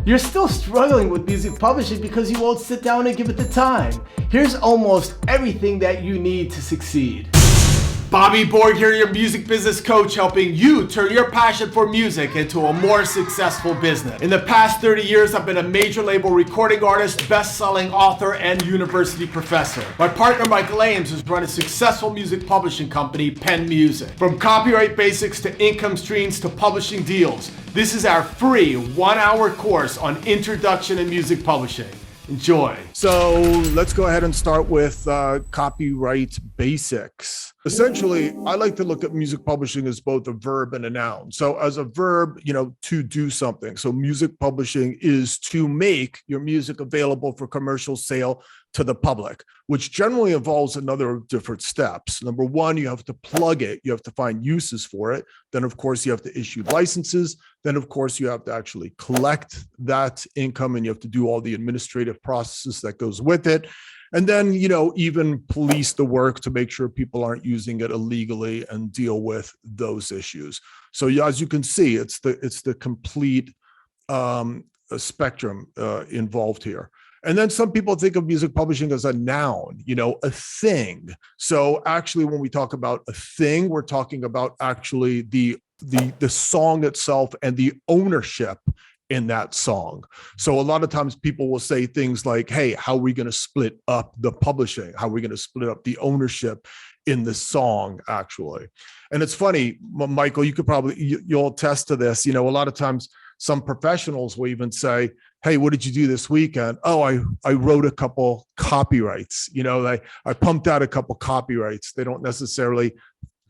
You're still struggling with music publishing because you won't sit down and give it the time. Here's almost everything that you need to succeed. Bobby Borg here, your music business coach, helping you turn your passion for music into a more successful business. In the past 30 years, I've been a major label recording artist, best-selling author, and university professor. My partner, Michael Ames, has run a successful music publishing company, Pen Music. From copyright basics to income streams to publishing deals, this is our free 1-hour course on introduction in music publishing. Enjoy. So let's go ahead and start with copyright basics. Essentially, I like to look at music publishing as both a verb and a noun. So as a verb, to do something. So music publishing is to make your music available for commercial sale to the public, which generally involves a number of different steps. Number one, you have to plug it. You have to find uses for it. Then, of course, you have to issue licenses. Then, of course, you have to actually collect that income, and you have to do all the administrative processes that goes with it. And then, even police the work to make sure people aren't using it illegally and deal with those issues. So as you can see, it's the complete spectrum involved here. And then some people think of music publishing as a noun, a thing. So actually, when we talk about a thing, we're talking about actually the song itself and the ownership in that song. So a lot of times people will say things like, hey, how are we going to split up the publishing? How are we going to split up the ownership in the song, actually? And it's funny, Michael, you'll attest to this. A lot of times some professionals will even say, hey, what did you do this weekend? Oh, I wrote a couple copyrights. I pumped out a couple copyrights. They don't necessarily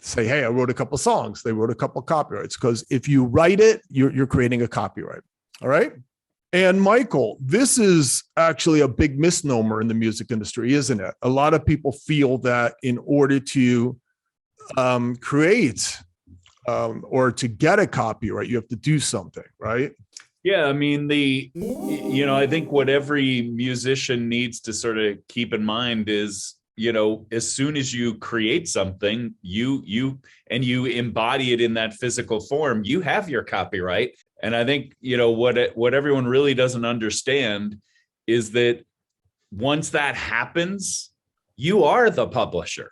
say, hey, I wrote a couple songs. They wrote a couple copyrights, because if you write it, you're creating a copyright. All right. And Michael, this is actually a big misnomer in the music industry, isn't it? A lot of people feel that in order to create or to get a copyright, you have to do something, right? Yeah, I mean, I think what every musician needs to sort of keep in mind is, as soon as you create something, you embody it in that physical form, you have your copyright. And I think, what everyone really doesn't understand is that once that happens, you are the publisher.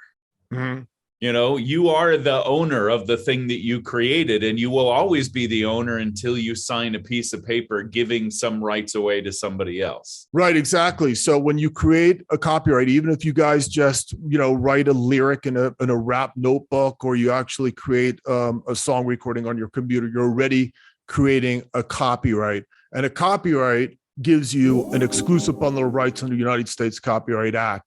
Mm-hmm. You are the owner of the thing that you created, and you will always be the owner until you sign a piece of paper giving some rights away to somebody else. Right, exactly. So when you create a copyright, even if you guys just, write a lyric in a rap notebook, or you actually create a song recording on your computer, you're already creating a copyright. And a copyright gives you an exclusive bundle of rights under the United States Copyright Act.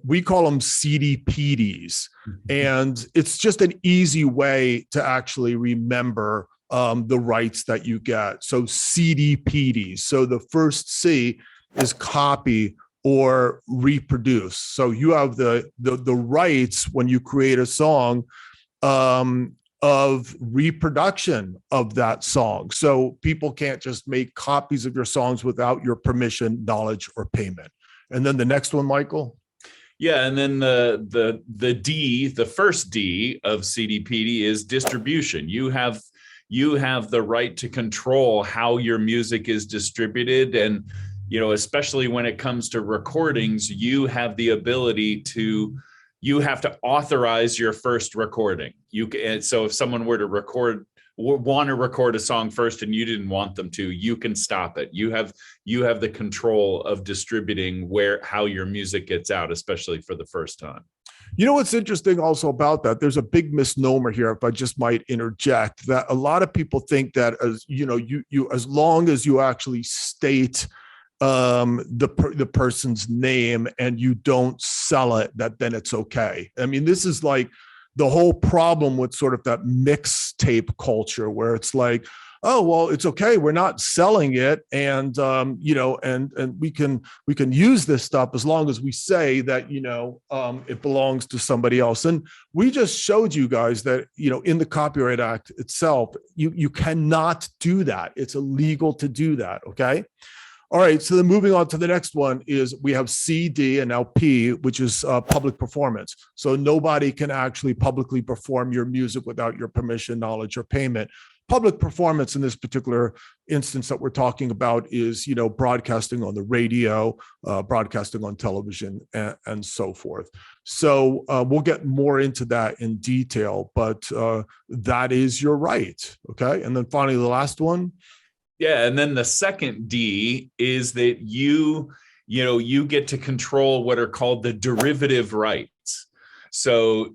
We call them CDPDs, and it's just an easy way to actually remember the rights that you get. So CDPDs. So the first C is copy or reproduce. So you have the rights when you create a song of reproduction of that song. So people can't just make copies of your songs without your permission, knowledge, or payment. And then the next one, Michael? Yeah, and then the first D of CDPD is distribution. You have the right to control how your music is distributed, and especially when it comes to recordings, you have the ability to. You have to authorize your first recording. So if someone were to want to record a song first and you didn't want them to, you can stop it. You have the control of distributing how your music gets out, especially for the first time. What's interesting also about that, there's a big misnomer here, if I just might interject, that a lot of people think that as you as long as you actually state the person's name and you don't sell it, that then it's okay. I mean, this is like the whole problem with sort of that mixtape culture, where it's like, oh, well, it's okay, we're not selling it, and and we can use this stuff as long as we say that it belongs to somebody else. And we just showed you guys that in the Copyright Act itself, you cannot do that. It's illegal to do that. Okay. All right, so then moving on to the next one is we have C, D, and now P, which is public performance. So nobody can actually publicly perform your music without your permission, knowledge, or payment. public performance in this particular instance that we're talking about is, broadcasting on the radio, broadcasting on television, and so forth. So we'll get more into that in detail, but that is your right. Okay. And then finally, the last one. Yeah. And then the second D is that you get to control what are called the derivative rights. So,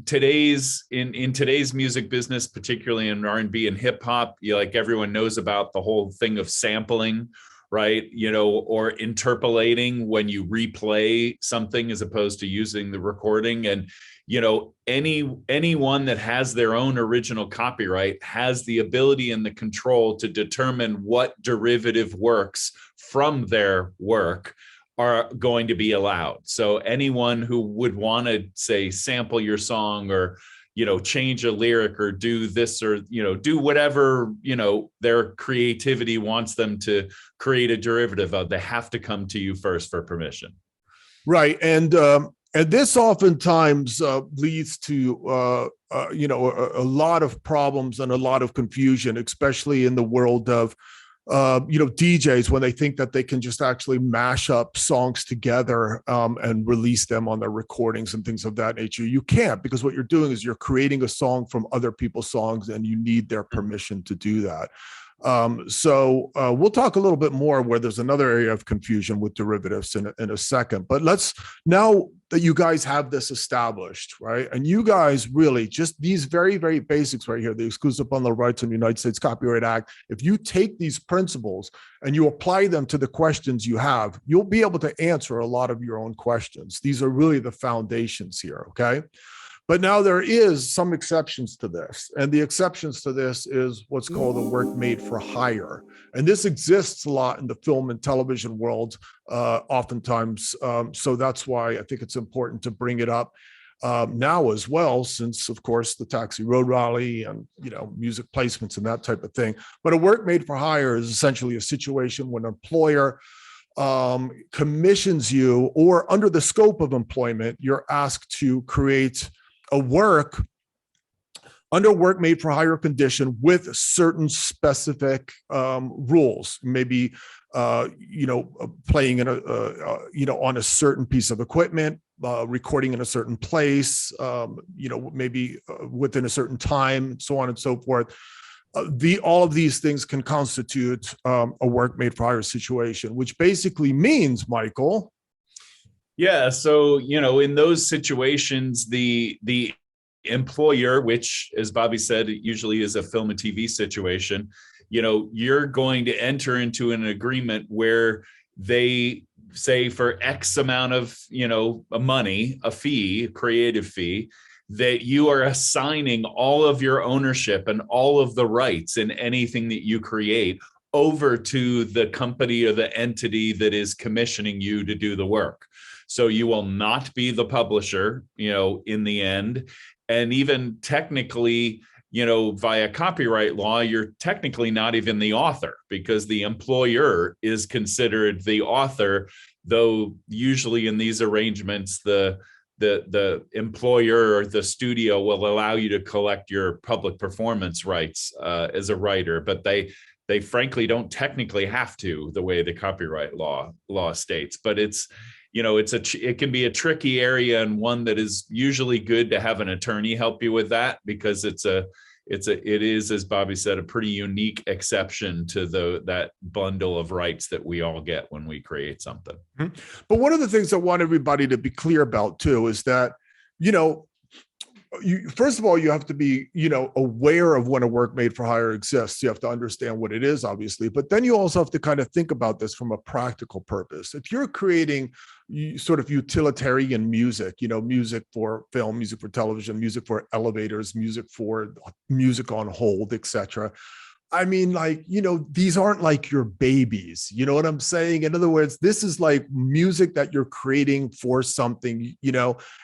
today's music business, particularly in R&B and hip hop, like everyone knows about the whole thing of sampling, right? Or interpolating when you replay something as opposed to using the recording. And, anyone that has their own original copyright has the ability and the control to determine what derivative works from their work are going to be allowed. So anyone who would want to, say, sample your song or, change a lyric or do this or, do whatever, their creativity wants them to create a derivative of, they have to come to you first for permission. Right. And this oftentimes leads to, a lot of problems and a lot of confusion, especially in the world of, DJs, when they think that they can just actually mash up songs together and release them on their recordings and things of that nature. You can't, because what you're doing is you're creating a song from other people's songs and you need their permission to do that. So we'll talk a little bit more where there's another area of confusion with derivatives in a second. But now that you guys have this established, right? And you guys really just these very, very basics right here, the exclusive bundle of rights in the United States Copyright Act. If you take these principles and you apply them to the questions you have, you'll be able to answer a lot of your own questions. These are really the foundations here, okay? But now there is some exceptions to this. And the exceptions to this is what's called a work made for hire. And this exists a lot in the film and television world, oftentimes. So that's why I think it's important to bring it up now as well, since, of course, the Taxi Road Rally and, music placements and that type of thing. But a work made for hire is essentially a situation when an employer commissions you, or under the scope of employment, you're asked to create a work under work made for hire condition with certain specific rules, maybe playing in on a certain piece of equipment, recording in a certain place, maybe within a certain time, so on and so forth. All of these things can constitute a work made for hire situation, which basically means, Michael. Yeah. So, in those situations, the employer, which, as Bobby said, it usually is a film and TV situation, you're going to enter into an agreement where they say for X amount of, money, a fee, a creative fee, that you are assigning all of your ownership and all of the rights in anything that you create over to the company or the entity that is commissioning you to do the work. So you will not be the publisher, in the end. And even technically, via copyright law, you're technically not even the author, because the employer is considered the author, though usually in these arrangements, the employer or the studio will allow you to collect your public performance rights as a writer, but they frankly don't technically have to, the way the copyright law states. But it can be a tricky area, and one that is usually good to have an attorney help you with that, because it is, as Bobby said, a pretty unique exception to that bundle of rights that we all get when we create something. But one of the things I want everybody to be clear about too is that, first of all, you have to be, aware of when a work made for hire exists. You have to understand what it is, obviously, but then you also have to kind of think about this from a practical purpose. If you're creating sort of utilitarian music, music for film, music for television, music for elevators, music on hold, etc. I mean, these aren't like your babies. You know what I'm saying? In other words, this is like music that you're creating for something,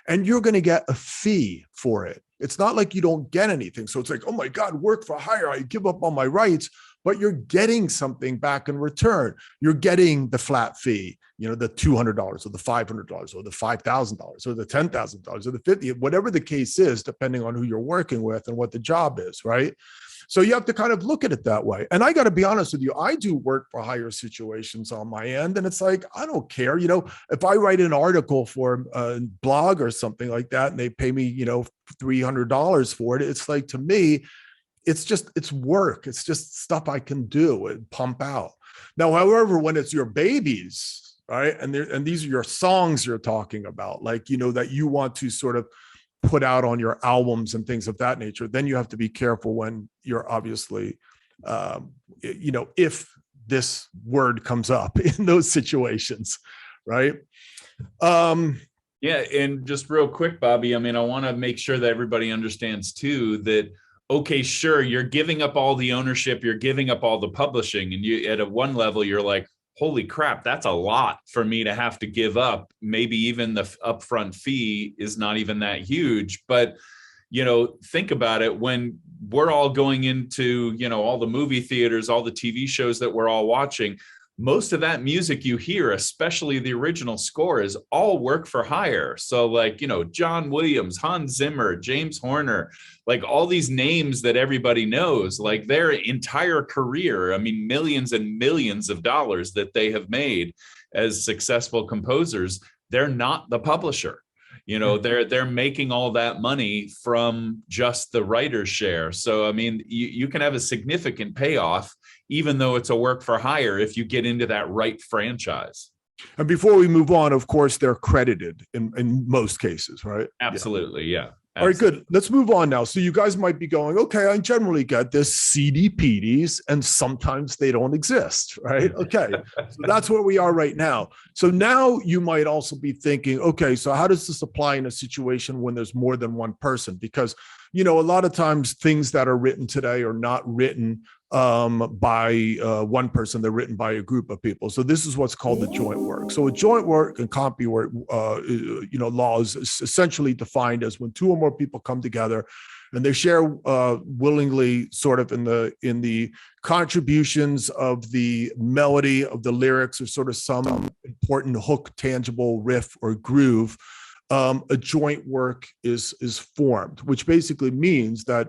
and you're going to get a fee for it. It's not like you don't get anything. So it's like, oh my God, work for hire, I give up on my rights, but you're getting something back in return. You're getting the flat fee, the $200 or the $500 or the $5,000 or the $10,000 or the $50,000, whatever the case is, depending on who you're working with and what the job is, right? So you have to kind of look at it that way. And I got to be honest with you, I do work for hire situations on my end. And it's like, I don't care. If I write an article for a blog or something like that, and they pay me, $300 for it, it's like, to me, it's work. It's just stuff I can do and pump out. Now, however, when it's your babies, right, and these are your songs you're talking about, like, that you want to sort of put out on your albums and things of that nature, then you have to be careful when you're obviously, if this word comes up in those situations, right? Yeah, and just real quick, Bobby, I mean, I want to make sure that everybody understands too that, okay, sure, you're giving up all the ownership, you're giving up all the publishing, and you at one level, you're like, holy crap, that's a lot for me to have to give up. Maybe even the upfront fee is not even that huge. But, think about it, when we're all going into, all the movie theaters, all the TV shows that we're all watching, most of that music you hear, especially the original score, is all work for hire. So like, John Williams, Hans Zimmer, James Horner, like all these names that everybody knows, like their entire career, I mean, millions and millions of dollars that they have made as successful composers, they're not the publisher. They're making all that money from just the writer's share. So, I mean, you can have a significant payoff, even though it's a work for hire, if you get into that right franchise. And before we move on, of course, they're credited in most cases, right? Absolutely. Yeah. All right, good. Let's move on now. So you guys might be going, okay, I generally get this CDPDs, and sometimes they don't exist, right? Okay, so that's where we are right now. So now you might also be thinking, okay, so how does this apply in a situation when there's more than one person? Because, a lot of times things that are written today are not written by one person, they're written by a group of people. So this is what's called the joint work. So a joint work and copyright law is essentially defined as when two or more people come together and they share willingly sort of in the contributions of the melody of the lyrics or sort of some important hook, tangible riff or groove. A joint work is formed, which basically means that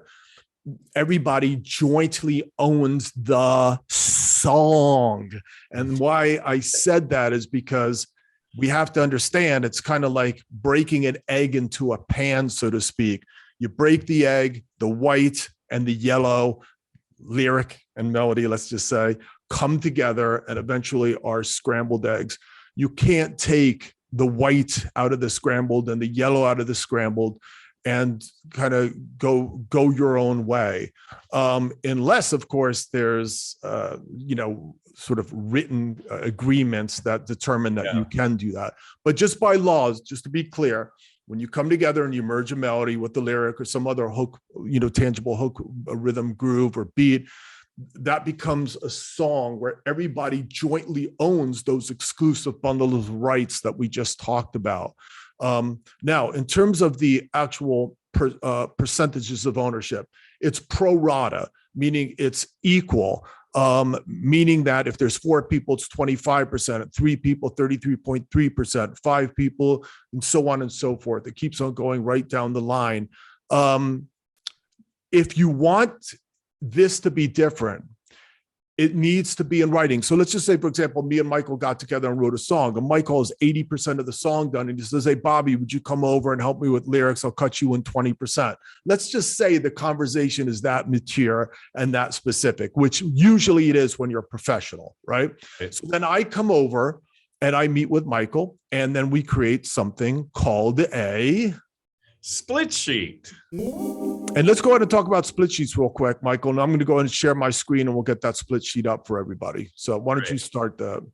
everybody jointly owns the song. And why I said that is because we have to understand it's kind of like breaking an egg into a pan, so to speak. You break the egg, the white and the yellow, lyric and melody, let's just say, come together and eventually are scrambled eggs. You can't take the white out of the scrambled and the yellow out of the scrambled and kind of go your own way, unless, of course, there's sort of written agreements that determine that you can do that. But just by laws, just to be clear, when you come together and you merge a melody with the lyric or some other hook, tangible hook, a rhythm, groove, or beat, that becomes a song where everybody jointly owns those exclusive bundles of rights that we just talked about. Now, in terms of the actual percentages of ownership, it's pro rata, meaning it's equal, meaning that if there's 4 people, it's 25%, 3 people, 33.3%, 5 people, and so on and so forth. It keeps on going right down the line. If you want this to be different, it needs to be in writing. So let's just say, for example, me and Michael got together and wrote a song, and Michael has 80% of the song done. And he says, hey, Bobby, would you come over and help me with lyrics? I'll cut you in 20%. Let's just say the conversation is that mature and that specific, which usually it is when you're a professional, right? So then I come over and I meet with Michael, and then we create something called a split sheet. And let's go ahead and talk about split sheets real quick, Michael. And I'm going to go ahead and share my screen and we'll get that split sheet up for everybody. So why don't you start that?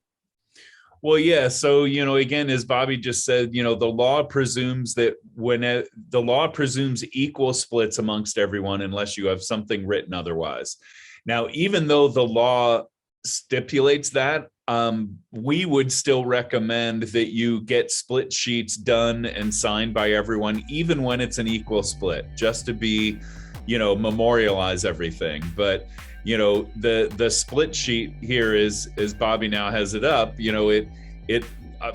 Well, yeah. So, again, as Bobby just said, the law presumes that the law presumes equal splits amongst everyone unless you have something written otherwise. Now, even though the law stipulates that, we would still recommend that you get split sheets done and signed by everyone, even when it's an equal split, just to be, memorialize everything. But, the split sheet here is, as Bobby now has it up, it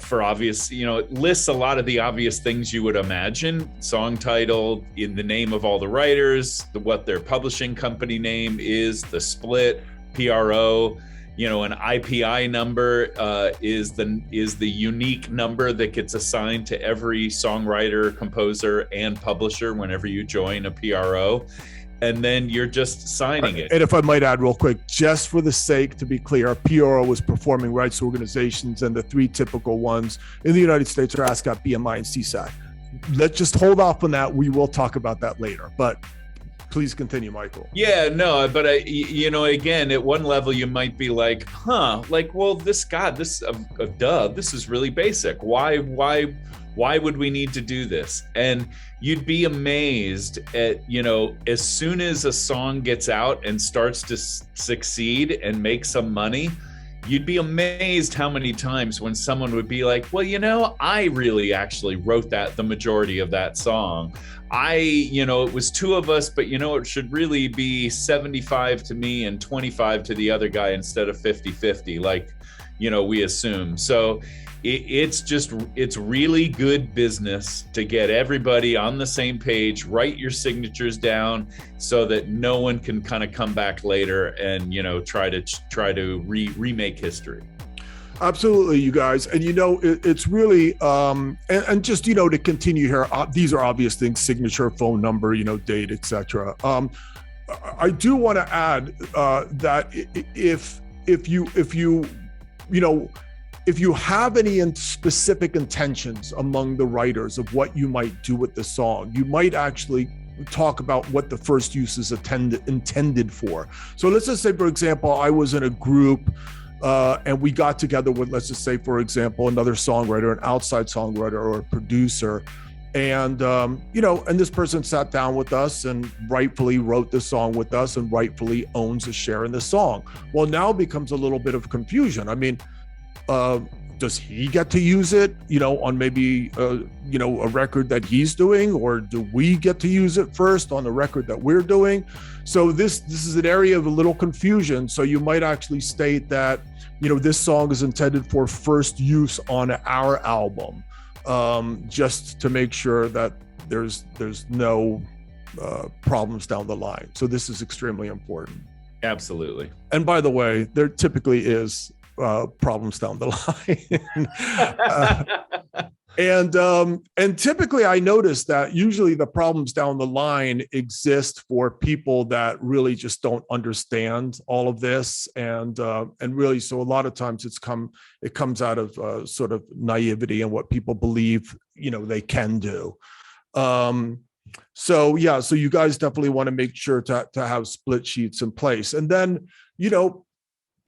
for obvious, it lists a lot of the obvious things you would imagine: song title, in the name of all the writers, what their publishing company name is, the split, PRO. An IPI number is the unique number that gets assigned to every songwriter, composer, and publisher whenever you join a PRO. And then you're just signing it. And if I might add real quick, just for the sake to be clear, PRO is performing rights organizations, and the three typical ones in the United States are ASCAP, BMI, and CSAC. Let's just hold off on that. We will talk about that later, but please continue, Michael. Yeah, no, but again, at one level you might be like, well, this is really basic. Why would we need to do this? And you'd be amazed at, as soon as a song gets out and starts to succeed and make some money, you'd be amazed how many times when someone would be like, well, I really actually wrote the majority of that song. It was two of us, but it should really be 75 to me and 25 to the other guy instead of 50-50, like, we assume. So it's really good business to get everybody on the same page, write your signatures down so that no one can kind of come back later and, try to remake history. Absolutely, you guys. And, it's really, and just, to continue here, these are obvious things: signature, phone number, date, etc. I do want to add that if you have any specific intentions among the writers of what you might do with the song, you might actually talk about what the first use is intended for. So let's just say, for example, I was in a group and we got together with, let's just say, for example, another songwriter, an outside songwriter or a producer. And, and this person sat down with us and rightfully wrote the song with us and rightfully owns a share in the song. Well, now becomes a little bit of confusion. I mean, does he get to use it, on maybe, a record that he's doing, or do we get to use it first on the record that we're doing? So this is an area of a little confusion. So you might actually state that, this song is intended for first use on our album, just to make sure that there's no problems down the line. So this is extremely important. Absolutely. And by the way, there typically is problems down the line. And typically I notice that usually the problems down the line exist for people that really just don't understand all of this. And really, so a lot of times it comes out of sort of naivety and what people believe, they can do. So you guys definitely want to make sure to have split sheets in place, and then,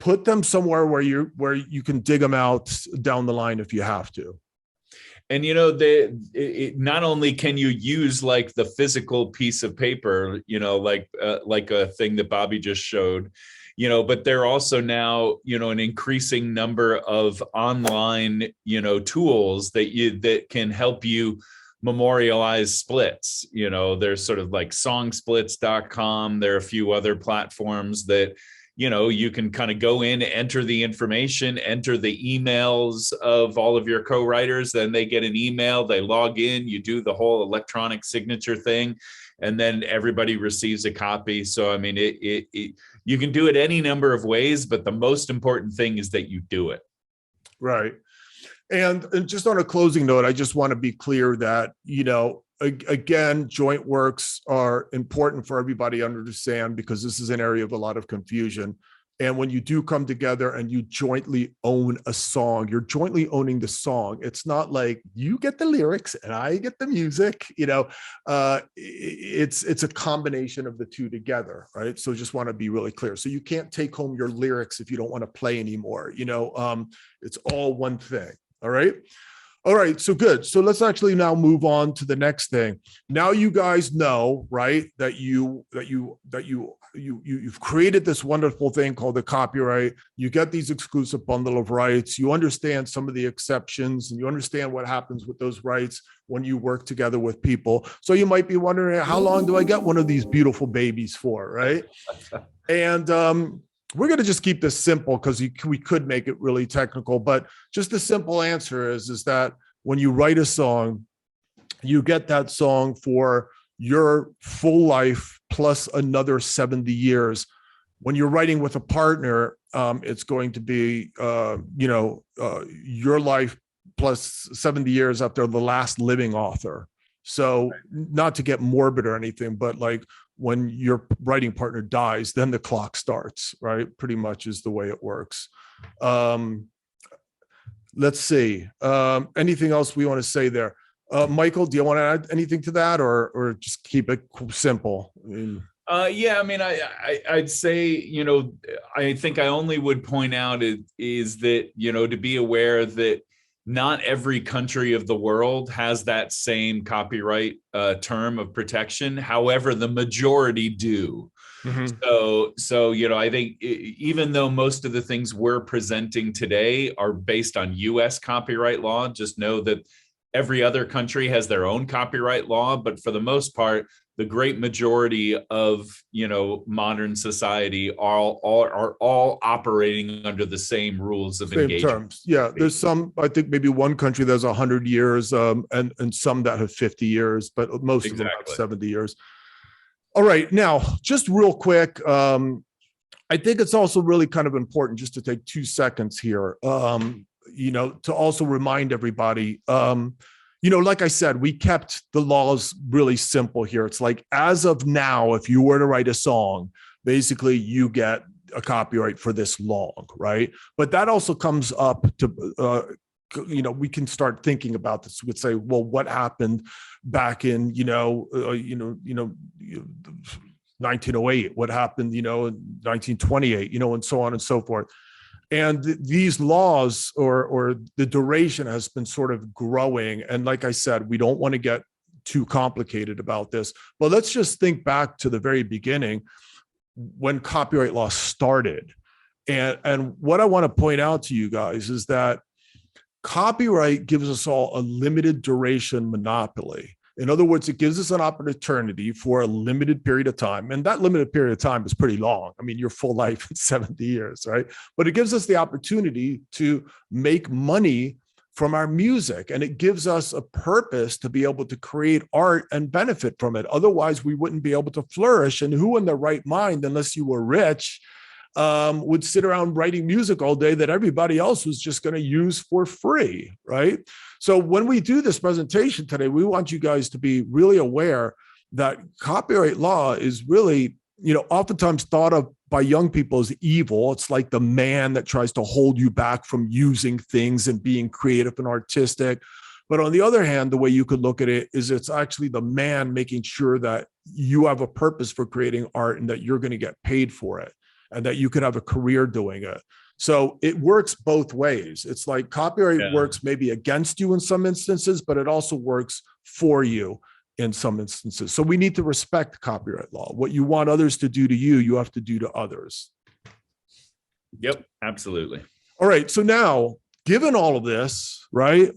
put them somewhere where you can dig them out down the line if you have to. And not only can you use like the physical piece of paper, like a thing that Bobby just showed, but there are also now, an increasing number of online, tools that can help you memorialize splits. There's sort of like songsplits.com. There are a few other platforms that, you can kind of go in, enter the information, enter the emails of all of your co-writers, then they get an email, they log in, you do the whole electronic signature thing, and then everybody receives a copy. So, I mean, you can do it any number of ways, but the most important thing is that you do it. Right. And just on a closing note, I just want to be clear that, again, joint works are important for everybody to understand, because this is an area of a lot of confusion. And when you do come together and you jointly own a song, you're jointly owning the song. It's not like you get the lyrics and I get the music, it's a combination of the two together, right? So just want to be really clear. So you can't take home your lyrics if you don't want to play anymore, it's all one thing. All right. All right. So good. So let's actually now move on to the next thing. Now you guys know, right, that you've created this wonderful thing called the copyright. You get these exclusive bundle of rights. You understand some of the exceptions, and you understand what happens with those rights when you work together with people. So you might be wondering, how long do I get one of these beautiful babies for, right? And we're going to just keep this simple because we could make it really technical, but just the simple answer is that when you write a song, you get that song for your full life plus another 70 years. When you're writing with a partner, it's going to be, your life plus 70 years after the last living author. So not to get morbid or anything, but like when your writing partner dies, then the clock starts, right? Pretty much is the way it works. Let's see. Anything else we want to say there? Michael, do you want to add anything to that, or just keep it simple? Yeah, I mean, I'd say, I think I only would point out is that, to be aware that not every country of the world has that same copyright term of protection. However, the majority do. Mm-hmm. So, I think even though most of the things we're presenting today are based on US copyright law, just know that every other country has their own copyright law, but for the most part, the great majority of modern society are all operating under the same rules of engagement. Terms. Yeah, there's some. I think maybe one country that's 100 years, and some that have 50 years, but most of them have 70 years. All right, now just real quick, I think it's also really kind of important just to take 2 seconds here, to also remind everybody. Like I said, we kept the laws really simple here. It's like, as of now, if you were to write a song, basically you get a copyright for this long, right? But that also comes up to, we can start thinking about this. We would say, well, what happened back in, 1908? What happened, in 1928, and so on and so forth. And these laws or the duration has been sort of growing. And like I said, we don't want to get too complicated about this, but let's just think back to the very beginning when copyright law started. And what I want to point out to you guys is that copyright gives us all a limited duration monopoly. In other words, it gives us an opportunity for a limited period of time. And that limited period of time is pretty long. I mean, your full life is 70 years, right? But it gives us the opportunity to make money from our music. And it gives us a purpose to be able to create art and benefit from it. Otherwise, we wouldn't be able to flourish. And who in their right mind, unless you were rich, would sit around writing music all day that everybody else was just going to use for free, right? So when we do this presentation today, we want you guys to be really aware that copyright law is really, oftentimes thought of by young people as evil. It's like the man that tries to hold you back from using things and being creative and artistic. But on the other hand, the way you could look at it is it's actually the man making sure that you have a purpose for creating art and that you're going to get paid for it, and that you could have a career doing it. So it works both ways. It's like copyright works maybe against you in some instances, but it also works for you in some instances. So we need to respect copyright law. What you want others to do to you, you have to do to others. Yep, absolutely. All right. So now, given all of this, right?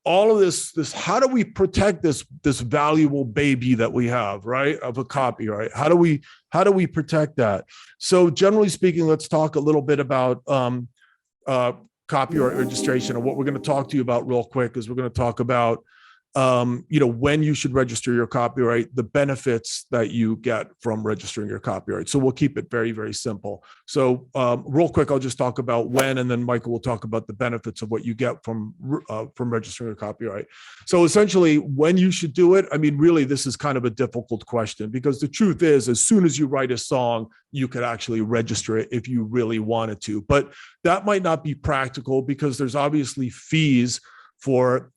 All of this, how do we protect this valuable baby that we have, right? Of a copyright. How do we protect that? So generally speaking, let's talk a little bit about copyright registration. And what we're going to talk to you about real quick is we're going to talk about when you should register your copyright, the benefits that you get from registering your copyright. So we'll keep it very, very simple. So real quick, I'll just talk about when, and then Michael will talk about the benefits of what you get from registering your copyright. So essentially, when you should do it, I mean, really, this is kind of a difficult question, because the truth is, as soon as you write a song, you could actually register it if you really wanted to. But that might not be practical because there's obviously fees for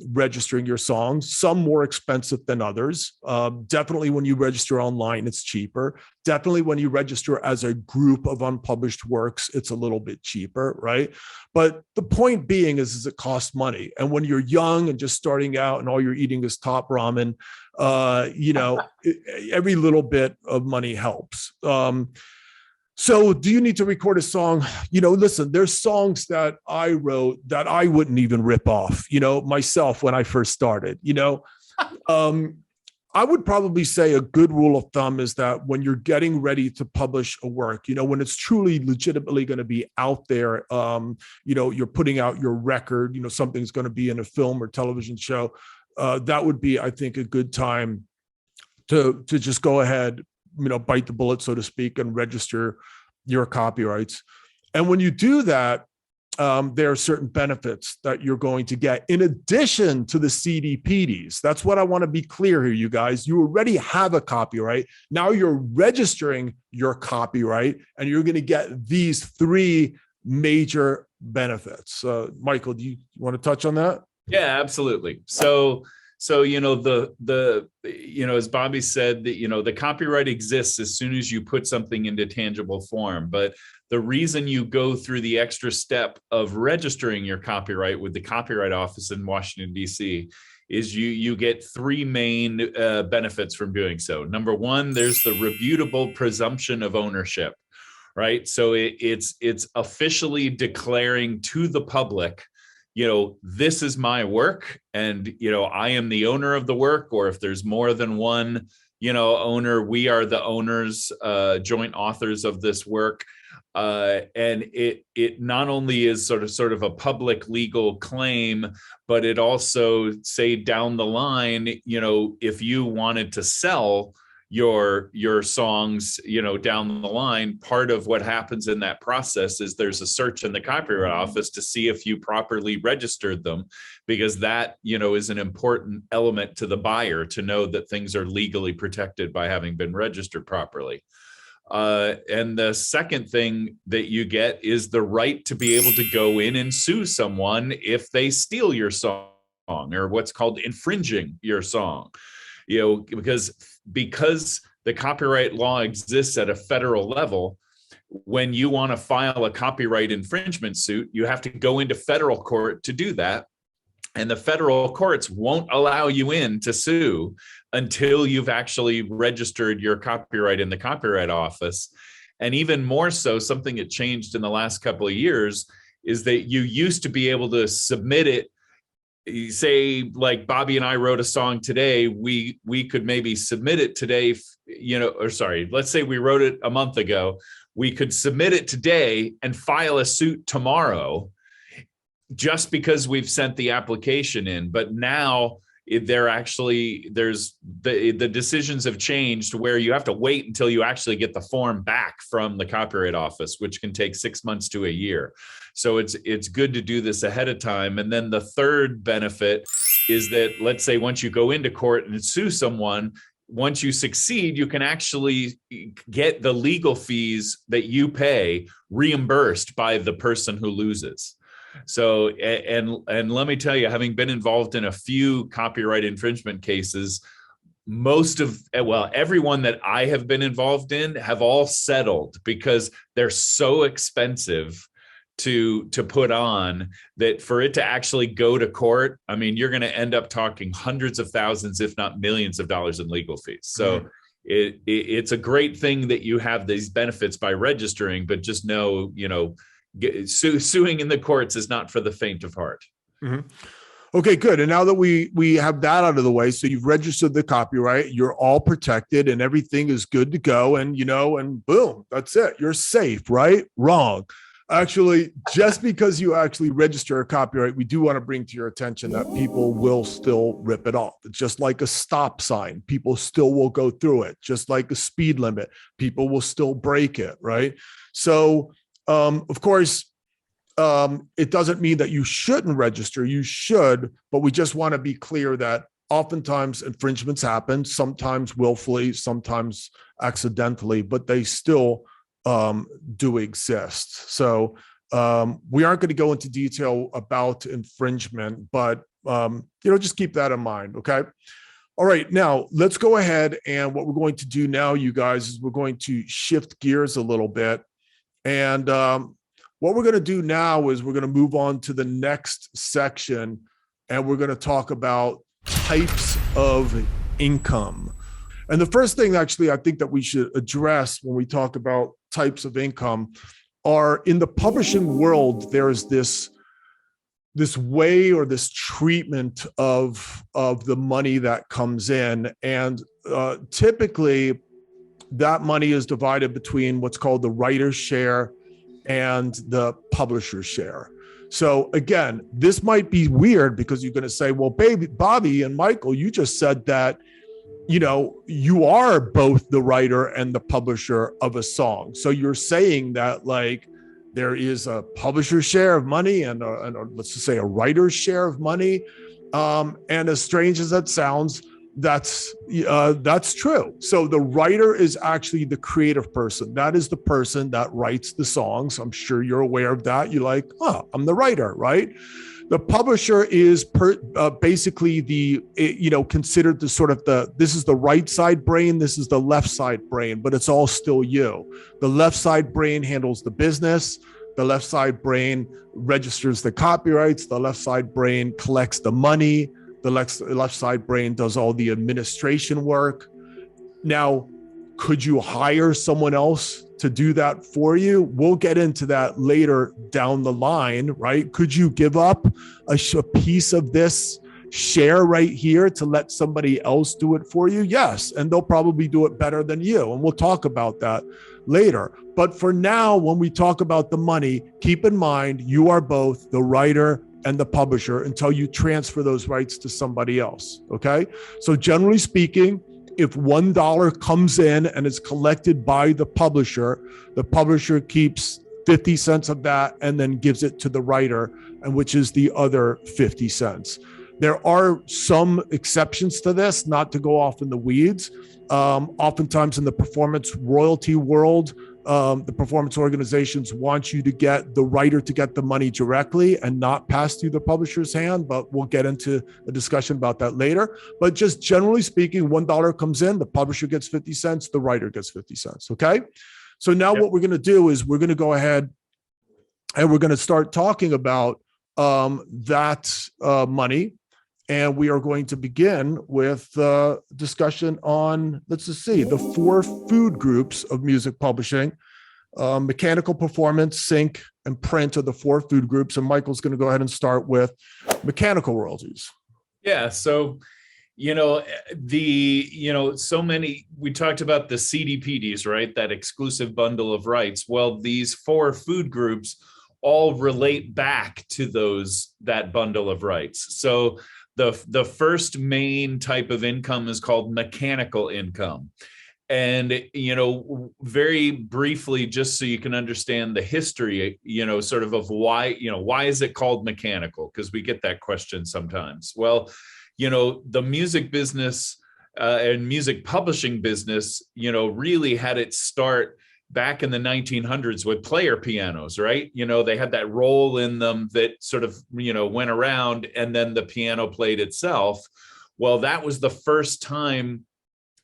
registering your songs, some more expensive than others. Definitely when you register online, it's cheaper. Definitely when you register as a group of unpublished works, it's a little bit cheaper, right? But the point being is it costs money. And when you're young and just starting out and all you're eating is top ramen, every little bit of money helps. So do you need to record a song? Listen, there's songs that I wrote that I wouldn't even rip off, myself when I first started, I would probably say a good rule of thumb is that when you're getting ready to publish a work, when it's truly legitimately going to be out there, you're putting out your record, something's going to be in a film or television show, that would be, I think, a good time to just go ahead, bite the bullet, so to speak, and register your copyrights. And when you do that, there are certain benefits that you're going to get in addition to the CDPDs. That's what I want to be clear here, you guys. You already have a copyright. Now you're registering your copyright, and you're going to get these 3 major benefits. Michael, do you want to touch on that? Yeah, absolutely. So as Bobby said, the copyright exists as soon as you put something into tangible form. But the reason you go through the extra step of registering your copyright with the Copyright Office in Washington, D.C. is you get 3 main benefits from doing so. Number one, there's the rebutable presumption of ownership, right? So it's officially declaring to the public, this is my work, and, I am the owner of the work, or if there's more than one, owner, we are the owners, joint authors of this work. And it not only is sort of a public legal claim, but it also, say down the line, if you wanted to sell your songs, down the line, part of what happens in that process is there's a search in the Copyright Office to see if you properly registered them, because that, is an important element to the buyer to know that things are legally protected by having been registered properly. And the second thing that you get is the right to be able to go in and sue someone if they steal your song, or what's called infringing your song. Because the copyright law exists at a federal level, when you want to file a copyright infringement suit, you have to go into federal court to do that. And the federal courts won't allow you in to sue until you've actually registered your copyright in the Copyright Office. And even more so, something that changed in the last couple of years is that you used to be able to submit it. Say, like Bobby and I wrote a song today, we could maybe submit it today, let's say we wrote it a month ago. We could submit it today and file a suit tomorrow, just because we've sent the application in. But now there's the decisions have changed where you have to wait until you actually get the form back from the Copyright Office, which can take 6 months to a year. So it's good to do this ahead of time. And then the third benefit is that, let's say once you go into court and sue someone, once you succeed, you can actually get the legal fees that you pay reimbursed by the person who loses. So, and let me tell you, having been involved in a few copyright infringement cases, everyone that I have been involved in have all settled because they're so expensive to put on, that for it to actually go to court, I mean, you're going to end up talking hundreds of thousands, if not millions of dollars in legal fees. So it's a great thing that you have these benefits by registering, but just know, suing in the courts is not for the faint of heart. Mm-hmm. Okay, good. And now that we have that out of the way, so you've registered the copyright, you're all protected and everything is good to go. And, and boom, that's it. You're safe, right? Wrong. Actually, just because you actually register a copyright, we do want to bring to your attention that people will still rip it off. It's just like a stop sign. People still will go through it. Just like a speed limit, people will still break it, right? So, of course, it doesn't mean that you shouldn't register. You should, but we just want to be clear that oftentimes infringements happen, sometimes willfully, sometimes accidentally, but they still do exist. So we aren't going to go into detail about infringement, but just keep that in mind. Okay. All right. Now let's go ahead, and what we're going to do now, you guys, is we're going to shift gears a little bit. And what we're going to do now is we're going to move on to the next section, and we're going to talk about types of income. And the first thing, actually, I think that we should address when we talk about types of income are, in the publishing world, there's this this way or this treatment of the money that comes in. And typically that money is divided between what's called the writer's share and the publisher's share. So again, this might be weird because you're going to say, well, baby, Bobby and Michael, you just said that, you know, you are both the writer and the publisher of a song. So you're saying that like there is a publisher's share of money and let's just say a writer's share of money. And as strange as that sounds, that's true. So the writer is actually the creative person. That is the person that writes the songs. I'm sure you're aware of that. You're like, oh, I'm the writer, right? The publisher is basically considered the sort of this is the right side brain, this is the left side brain, but it's all still you. The left side brain handles the business. The left side brain registers the copyrights. The left side brain collects the money. The left side brain does all the administration work. Now, could you hire someone else to do that for you? We'll get into that later down the line, right? Could you give up a piece of this share right here to let somebody else do it for you? Yes, and they'll probably do it better than you. And we'll talk about that later. But for now, when we talk about the money, keep in mind, you are both the writer and the publisher until you transfer those rights to somebody else, okay? So generally speaking, if $1 comes in and is collected by the publisher keeps 50 cents of that and then gives it to the writer, and which is the other 50 cents. There are some exceptions to this, not to go off in the weeds. Oftentimes in the performance royalty world, the performance organizations want you to get the writer to get the money directly and not pass through the publisher's hand, but we'll get into a discussion about that later. But just generally speaking, $1 comes in, the publisher gets 50 cents, the writer gets 50 cents, okay? So now what we're gonna do is we're gonna go ahead and we're gonna start talking about that money. And we are going to begin with discussion on, let's just see, the 4 food groups of music publishing. Mechanical, performance, sync, and print are the 4 food groups. And Michael's going to go ahead and start with mechanical royalties. Yeah. So, so many, we talked about the CDPDs, right? That exclusive bundle of rights. Well, these 4 food groups all relate back to that bundle of rights. So the first main type of income is called mechanical income. And, very briefly, just so you can understand the history, sort of why is it called mechanical? Because we get that question sometimes. Well, the music business and music publishing business, really had its start back in the 1900s with player pianos, right? They had that roll in them that sort of, went around and then the piano played itself. Well, that was the first time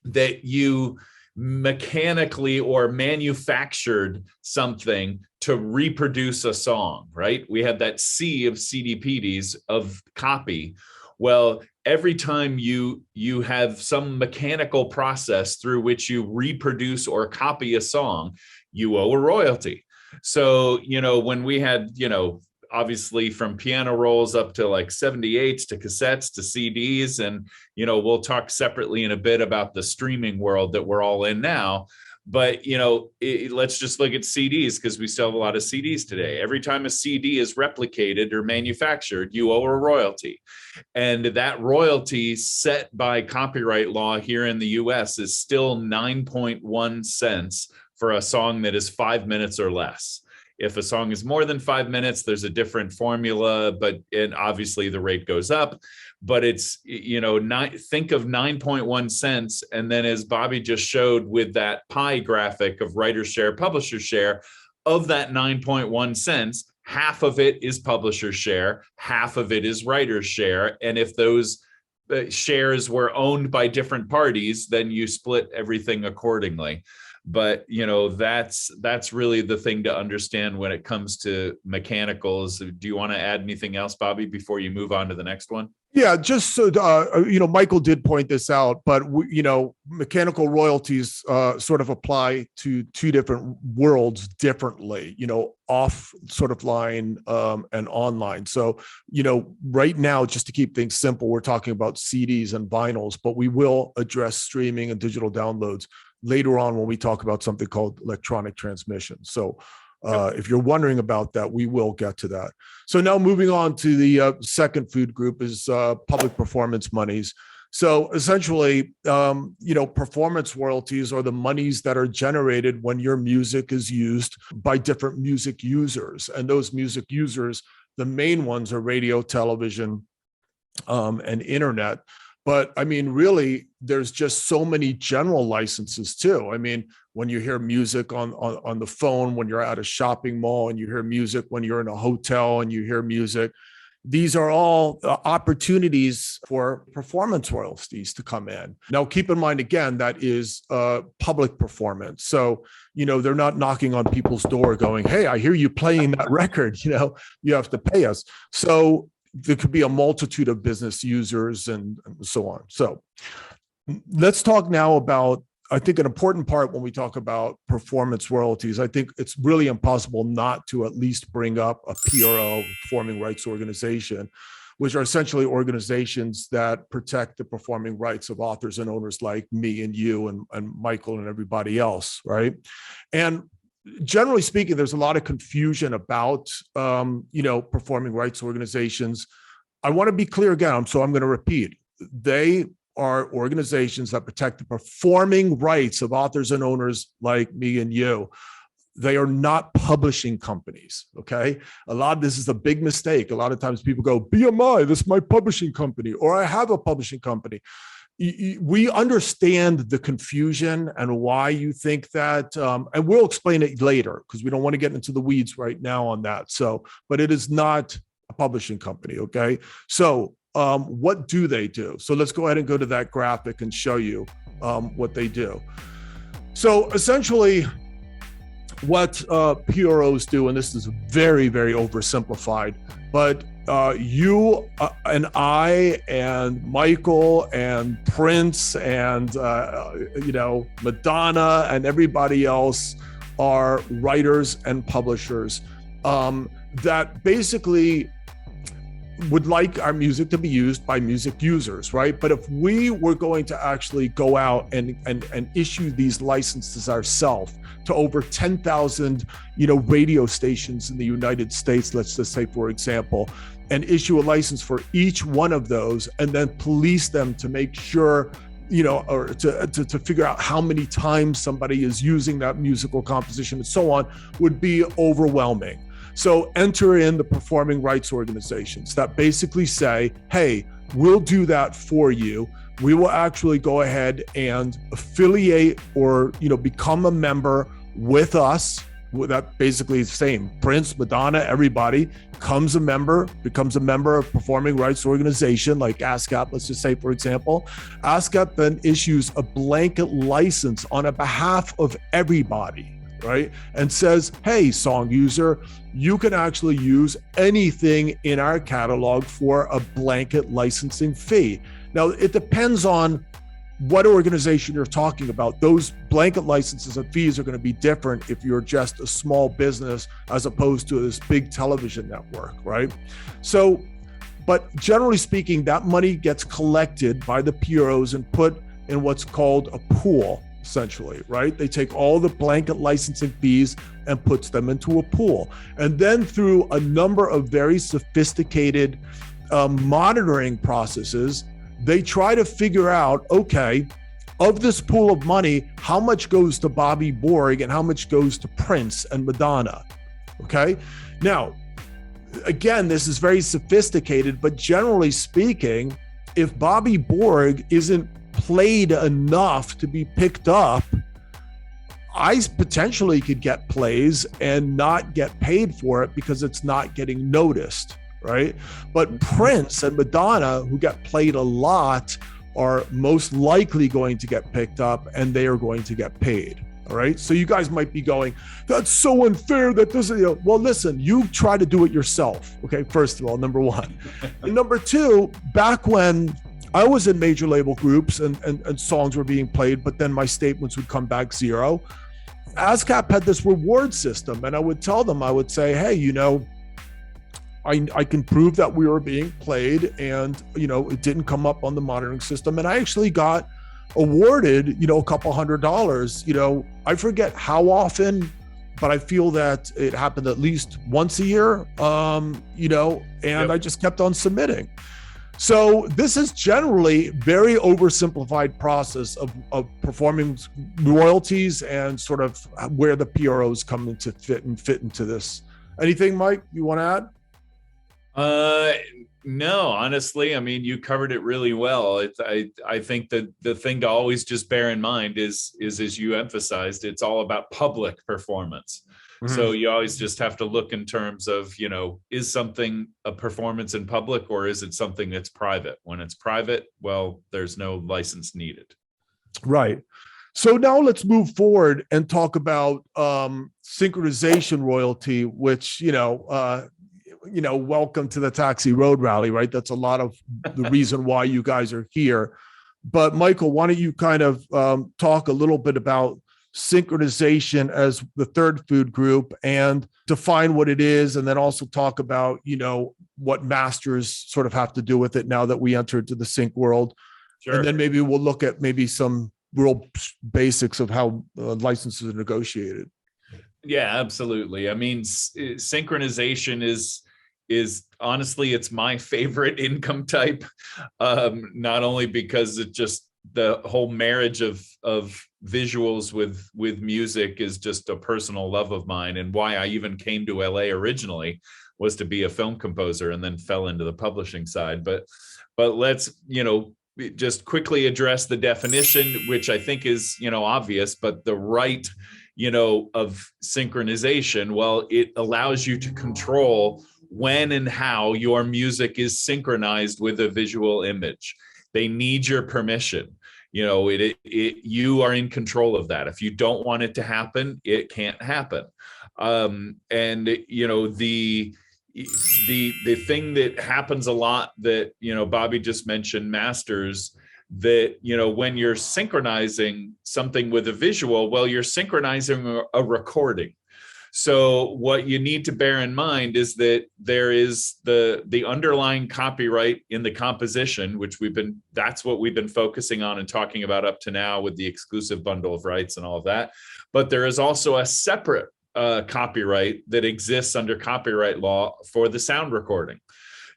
that you mechanically or manufactured something to reproduce a song, right? We had that sea of CDPDs of copy. Well, every time you have some mechanical process through which you reproduce or copy a song, you owe a royalty. So, when we had, obviously from piano rolls up to like 78s to cassettes to CDs, and, we'll talk separately in a bit about the streaming world that we're all in now. But, let's just look at CDs because we still have a lot of CDs today. Every time a CD is replicated or manufactured, you owe a royalty. And that royalty set by copyright law here in the US is still 9.1 cents for a song that is 5 minutes or less. If a song is more than 5 minutes, there's a different formula, and obviously the rate goes up. But it's, think of 9.1 cents. And then as Bobby just showed with that pie graphic of writer's share, publisher's share, of that 9.1 cents, half of it is publisher's share, half of it is writer's share. And if those shares were owned by different parties, then you split everything accordingly. but that's really the thing to understand when it comes to mechanicals. Do you want to add anything else, Bobby, before you move on to the next one? Yeah, just so Michael did point this out, but mechanical royalties sort of apply to two different worlds differently. Off sort of line and online. So right now, just to keep things simple, we're talking about CDs and vinyls, but we will address streaming and digital downloads later on when we talk about something called electronic transmission. So if you're wondering about that, we will get to that. So now moving on to the second food group is public performance monies. So essentially, performance royalties are the monies that are generated when your music is used by different music users. And those music users, the main ones are radio, television, and internet. But I mean, really, there's just so many general licenses too. I mean, when you hear music on the phone, when you're at a shopping mall, and you hear music when you're in a hotel and you hear music, these are all opportunities for performance royalties to come in. Now, keep in mind, again, that is public performance. So, they're not knocking on people's door going, hey, I hear you playing that record, you have to pay us. So there could be a multitude of business users and so on. So let's talk now about, I think, an important part when we talk about performance royalties. I think it's really impossible not to at least bring up a PRO, performing rights organization, which are essentially organizations that protect the performing rights of authors and owners like me and you and Michael and everybody else, right? And generally speaking, there's a lot of confusion about, performing rights organizations. I want to be clear again, so I'm going to repeat. They are organizations that protect the performing rights of authors and owners like me and you. They are not publishing companies, okay? A lot of this is a big mistake. A lot of times people go, BMI, this is my publishing company, or I have a publishing company. We understand the confusion and why you think that, and we'll explain it later because we don't want to get into the weeds right now on that. So, but it is not a publishing company, okay? So what do they do? So let's go ahead and go to that graphic and show you what they do. So essentially what PROs do, and this is very, very oversimplified, but you and I and Michael and Prince and Madonna and everybody else are writers and publishers that basically would like our music to be used by music users, right? But if we were going to actually go out and issue these licenses ourselves to over 10,000, radio stations in the United States, let's just say, for example, and issue a license for each one of those and then police them to make sure, or to figure out how many times somebody is using that musical composition and so on, would be overwhelming. So enter in the performing rights organizations that basically say, hey, we'll do that for you. We will actually go ahead and affiliate or, become a member with us. That basically is the same. Prince, Madonna, everybody becomes a member of performing rights organization like ASCAP, let's just say, for example. ASCAP then issues a blanket license on a behalf of everybody, right? And says, hey, song user, you can actually use anything in our catalog for a blanket licensing fee. Now, it depends on what organization you're talking about. Those blanket licenses and fees are going to be different if you're just a small business as opposed to this big television network, right? So, but generally speaking, that money gets collected by the PROs and put in what's called a pool, essentially, right? They take all the blanket licensing fees and puts them into a pool. And then through a number of very sophisticated monitoring processes, they try to figure out, okay, of this pool of money, how much goes to Bobby Borg and how much goes to Prince and Madonna, okay? Now, again, this is very sophisticated, but generally speaking, if Bobby Borg isn't played enough to be picked up, I potentially could get plays and not get paid for it because it's not getting noticed, right? But Prince and Madonna, who get played a lot, are most likely going to get picked up and they are going to get paid, All right. So you guys might be going, that's so unfair. That doesn't, well, listen, you try to do it yourself. Okay. First of all, number one. And number two, back when I was in major label groups and songs were being played, but then my statements would come back zero. ASCAP had this reward system, and I would tell them, I would say, hey, I can prove that we were being played, and, it didn't come up on the monitoring system. And I actually got awarded, a couple $100, I forget how often, but I feel that it happened at least once a year, and yep. I just kept on submitting. So this is generally very oversimplified process of performing royalties and sort of where the PROs come into fit into this. Anything, Mike, you want to add? No, honestly, I mean, you covered it really well. I think that the thing to always just bear in mind is as you emphasized, it's all about public performance. Mm-hmm. So you always just have to look in terms of, is something a performance in public or is it something that's private? When it's private, well, there's no license needed. Right. So now let's move forward and talk about synchronization royalty, which, welcome to the Taxi Road Rally, right? That's a lot of the reason why you guys are here. But Michael, why don't you kind of talk a little bit about synchronization as the third food group and define what it is, and then also talk about, what masters sort of have to do with it now that we enter into the sync world. Sure. And then maybe we'll look at maybe some real basics of how licenses are negotiated. Yeah, absolutely. I mean, synchronization is honestly, it's my favorite income type, not only because it just the whole marriage of visuals with music is just a personal love of mine, and why I even came to LA originally was to be a film composer and then fell into the publishing side. But let's, just quickly address the definition, which I think is, obvious, but the right, of synchronization, well, it allows you to control when and how your music is synchronized with a visual image. They need your permission. You are in control of that. If you don't want it to happen, it can't happen. The thing that happens a lot that, Bobby just mentioned, masters, that, when you're synchronizing something with a visual, well, you're synchronizing a recording. So what you need to bear in mind is that there is the underlying copyright in the composition, which that's what we've been focusing on and talking about up to now with the exclusive bundle of rights and all of that. But there is also a separate copyright that exists under copyright law for the sound recording.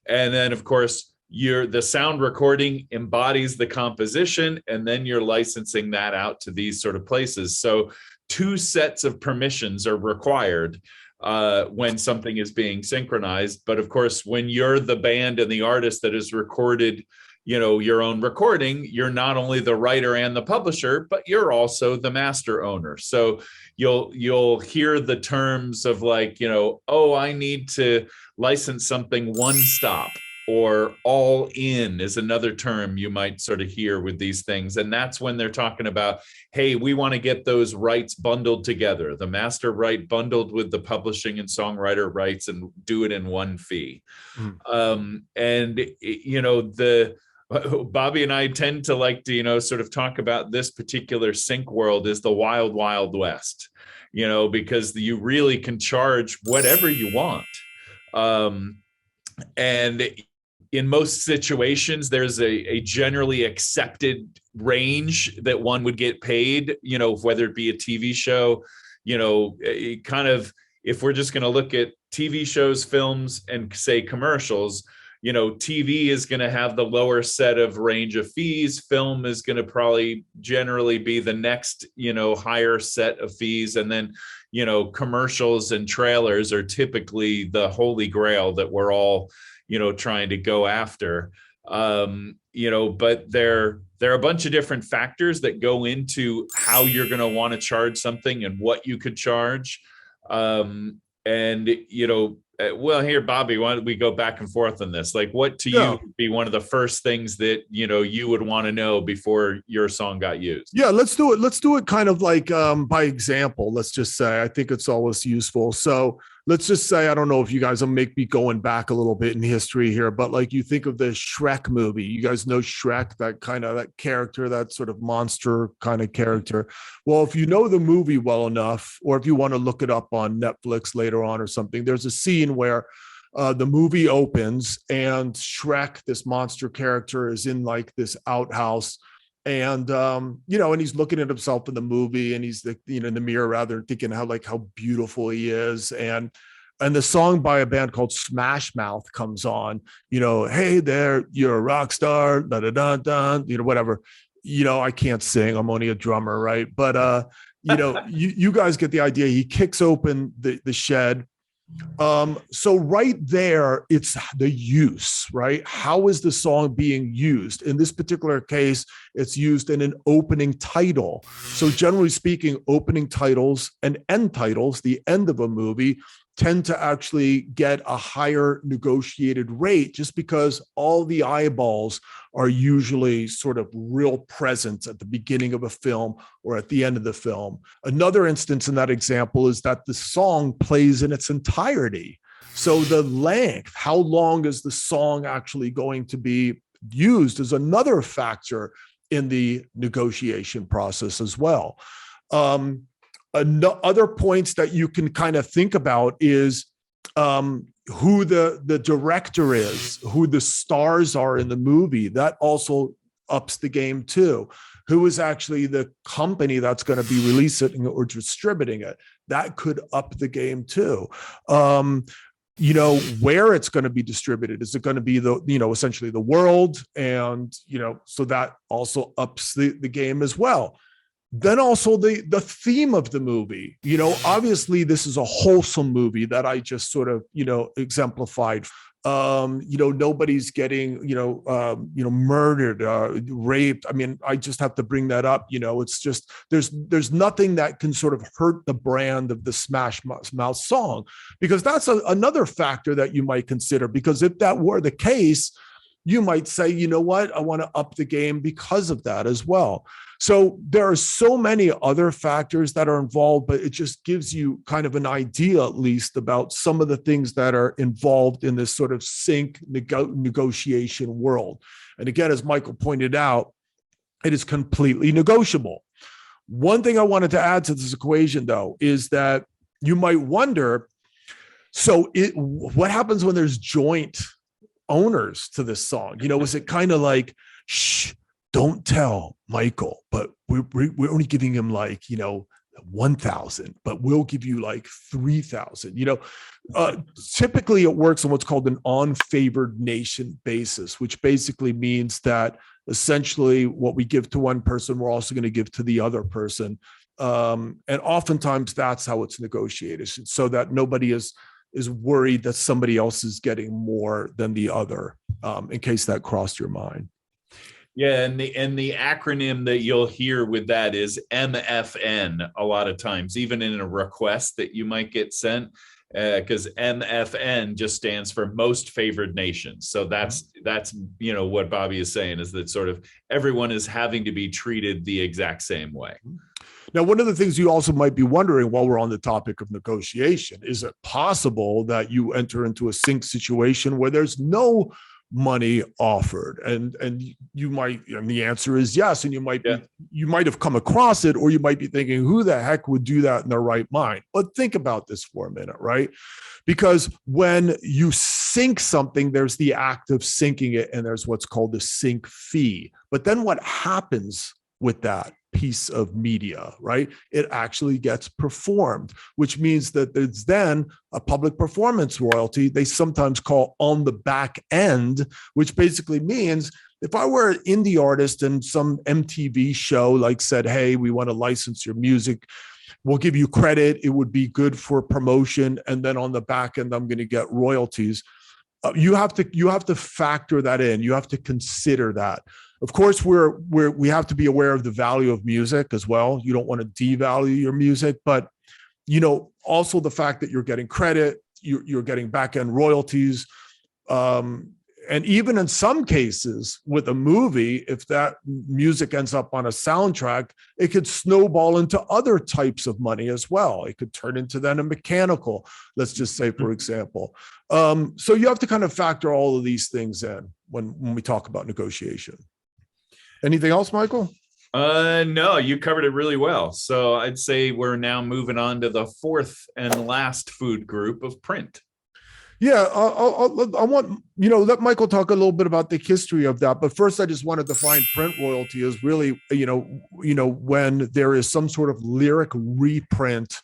And then, of course, the sound recording embodies the composition, and then you're licensing that out to these sort of places. So 2 sets of permissions are required when something is being synchronized. But of course, when you're the band and the artist that has recorded, your own recording, you're not only the writer and the publisher, but you're also the master owner. So you'll hear the terms of like, oh, I need to license something one stop, or all in is another term you might sort of hear with these things. And that's when they're talking about, hey, we want to get those rights bundled together, the master right bundled with the publishing and songwriter rights, and do it in one fee. Bobby and I tend to like to, sort of talk about this particular sync world as the wild, wild west, because you really can charge whatever you want. And in most situations, there's a generally accepted range that one would get paid, whether it be a TV show, kind of, if we're just going to look at TV shows, films, and say commercials, TV is going to have the lower set of range of fees. Film is going to probably generally be the next, higher set of fees. And then, commercials and trailers are typically the holy grail that we're all, trying to go after. But there are a bunch of different factors that go into how you're going to want to charge something and what you could charge. Well, here, Bobby, why don't we go back and forth on this? Like, what to you would be one of the first things that, you know, you would want to know before your song got used? Yeah, let's do it. Let's do it kind of like by example. Let's just say, I think it's always useful. So let's just say, I don't know if you guys will make me going back a little bit in history here, but like you think of the Shrek movie. You guys know Shrek, that character, that sort of monster kind of character. Well, if you know the movie well enough, or if you want to look it up on Netflix later on or something, there's a scene where the movie opens and Shrek, this monster character, is in like this outhouse. And you know, and he's looking at himself in the movie, and he's in the mirror, rather, thinking how beautiful he is. And the song by a band called Smash Mouth comes on, you know, hey there, you're a rock star, da da da da, you know, whatever. You know, I can't sing, I'm only a drummer, right? But you know, you guys get the idea. He kicks open the shed. So right there, it's the use, right? How is the song being used? In this particular case, it's used in an opening title. So generally speaking, opening titles and end titles, the end of a movie, tend to actually get a higher negotiated rate, just because all the eyeballs are usually sort of real present at the beginning of a film or at the end of the film. Another instance in that example is that the song plays in its entirety. So the length, how long is the song actually going to be used, is another factor in the negotiation process as well. Other points that you can kind of think about is who the director is, who the stars are in the movie. That also ups the game too. Who is actually the company that's going to be releasing it or distributing it? That could up the game too. You know, where it's going to be distributed. Is it going to be essentially the world? And, so that also ups the game as well. Then also the theme of the movie, obviously this is a wholesome movie that I just sort of, exemplified. Nobody's getting, murdered, raped. I mean, I just have to bring that up. It's just, there's nothing that can sort of hurt the brand of the Smash Mouth song, because that's another factor that you might consider, because if that were the case, you might say, you know what, I want to up the game because of that as well. So there are so many other factors that are involved, but it just gives you kind of an idea, at least, about some of the things that are involved in this sort of sync negotiation world. And again, as Michael pointed out, it is completely negotiable. One thing I wanted to add to this equation, though, is that you might wonder, what happens when there's joint owners to this song? Is it kind of like, shh, don't tell Michael, but we're only giving him 1,000, but we'll give you 3,000. Typically it works on what's called an on-favored nation basis, which basically means that essentially what we give to one person, we're also going to give to the other person. And oftentimes that's how it's negotiated, so that nobody is worried that somebody else is getting more than the other, in case that crossed your mind. Yeah, and the acronym that you'll hear with that is MFN a lot of times, even in a request that you might get sent, because MFN just stands for most favored nations. So that's what Bobby is saying, is that sort of everyone is having to be treated the exact same way. Now, one of the things you also might be wondering while we're on the topic of negotiation, is it possible that you enter into a sync situation where there's no money offered? And you might, and the answer is yes. And you might have come across it, or you might be thinking, who the heck would do that in their right mind? But think about this for a minute, right? Because when you sync something, there's the act of syncing it, and there's what's called the sync fee. But then what happens with that piece of media, right? It actually gets performed, which means that there's then a public performance royalty they sometimes call on the back end, which basically means if I were an indie artist and some MTV show said, hey, we want to license your music, we'll give you credit, it would be good for promotion, and then on the back end, I'm going to get royalties. You have to factor that in. You have to consider that. Of course, we have to be aware of the value of music as well. You don't want to devalue your music, but also the fact that you're getting credit, you're getting back end royalties. And even in some cases with a movie, if that music ends up on a soundtrack, it could snowball into other types of money as well. It could turn into then a mechanical, let's just say, for example. So you have to kind of factor all of these things in when we talk about negotiation. Anything else, Michael? No, you covered it really well. So I'd say we're now moving on to the fourth and last food group of print. Yeah, I want, let Michael talk a little bit about the history of that. But first, I just want to define print royalty as really, when there is some sort of lyric reprint,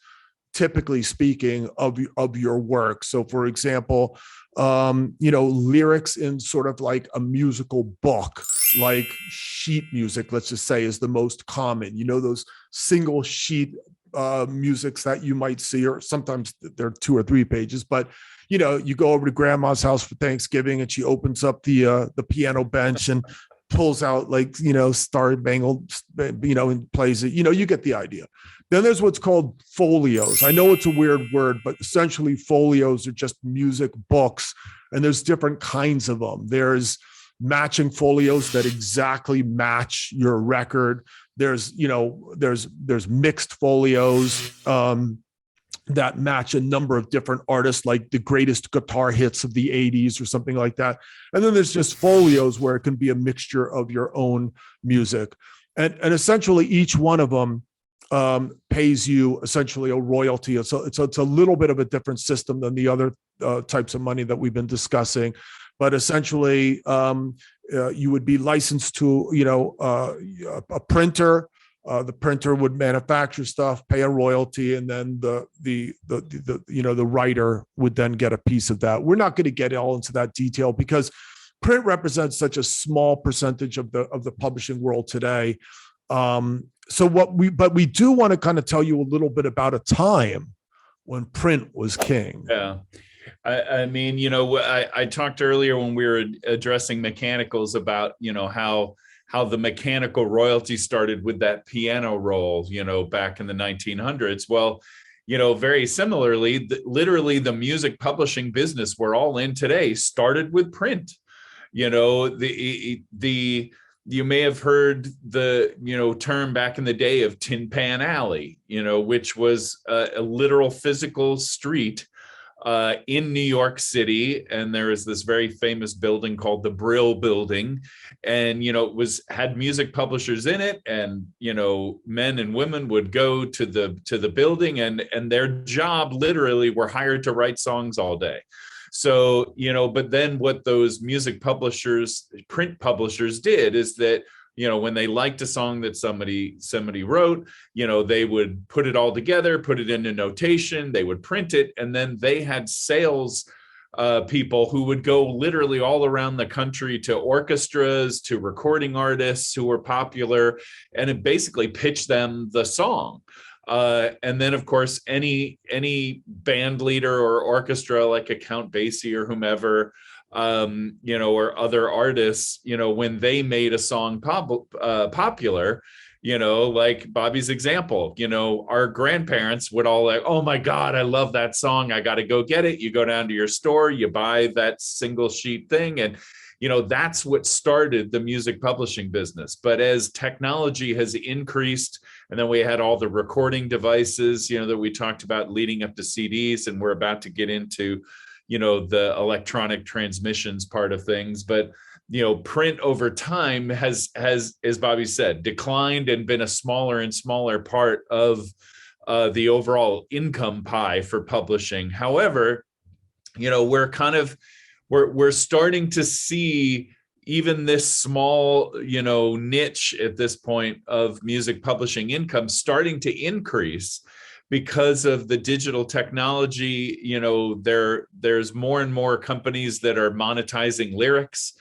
typically speaking, of your work. So, for example, lyrics in sort of like a musical book, like sheet music, let's just say, is the most common. Those single sheet musics that you might see, or sometimes they're 2 or 3 pages, but you go over to grandma's house for Thanksgiving and she opens up the piano bench and pulls out Star Spangled, and plays it. You get the idea. Then there's what's called folios. I know it's a weird word, but essentially folios are just music books, and there's different kinds of them. There's matching folios that exactly match your record. There's mixed folios that match a number of different artists, like the greatest guitar hits of the 80s or something like that. And then there's just folios where it can be a mixture of your own music. And essentially each one of them pays you essentially a royalty. It's a little bit of a different system than the other types of money that we've been discussing. But essentially, you would be licensed to, a printer. The printer would manufacture stuff, pay a royalty, and then the writer would then get a piece of that. We're not going to get all into that detail because print represents such a small percentage of the publishing world today. But we do want to kind of tell you a little bit about a time when print was king. Yeah. I mean, I talked earlier when we were addressing mechanicals about, how the mechanical royalty started with that piano roll, back in the 1900s. Well, very similarly, literally the music publishing business we're all in today started with print. You may have heard the, term back in the day of Tin Pan Alley, which was a literal physical street in New York City, and there is this very famous building called the Brill Building, and it had music publishers in it, and men and women would go to the building, and their job literally were hired to write songs all day. So but then what those music publishers, print publishers, did is that when they liked a song that somebody wrote, they would put it all together, put it into notation, they would print it, and then they had sales people who would go literally all around the country to orchestras, to recording artists who were popular, and it basically pitched them the song. And then, of course, any band leader or orchestra like a Count Basie or whomever, or other artists, when they made a song popular, like Bobby's example, our grandparents would all like, oh my God, I love that song. I got to go get it. You go down to your store, you buy that single sheet thing. And, that's what started the music publishing business. But as technology has increased, and then we had all the recording devices, that we talked about leading up to CDs, and we're about to get into the electronic transmissions part of things. But, print over time has, as Bobby said, declined and been a smaller and smaller part of the overall income pie for publishing. However, we're starting to see even this small, niche at this point of music publishing income starting to increase. Because of the digital technology, there's more and more companies that are monetizing lyrics.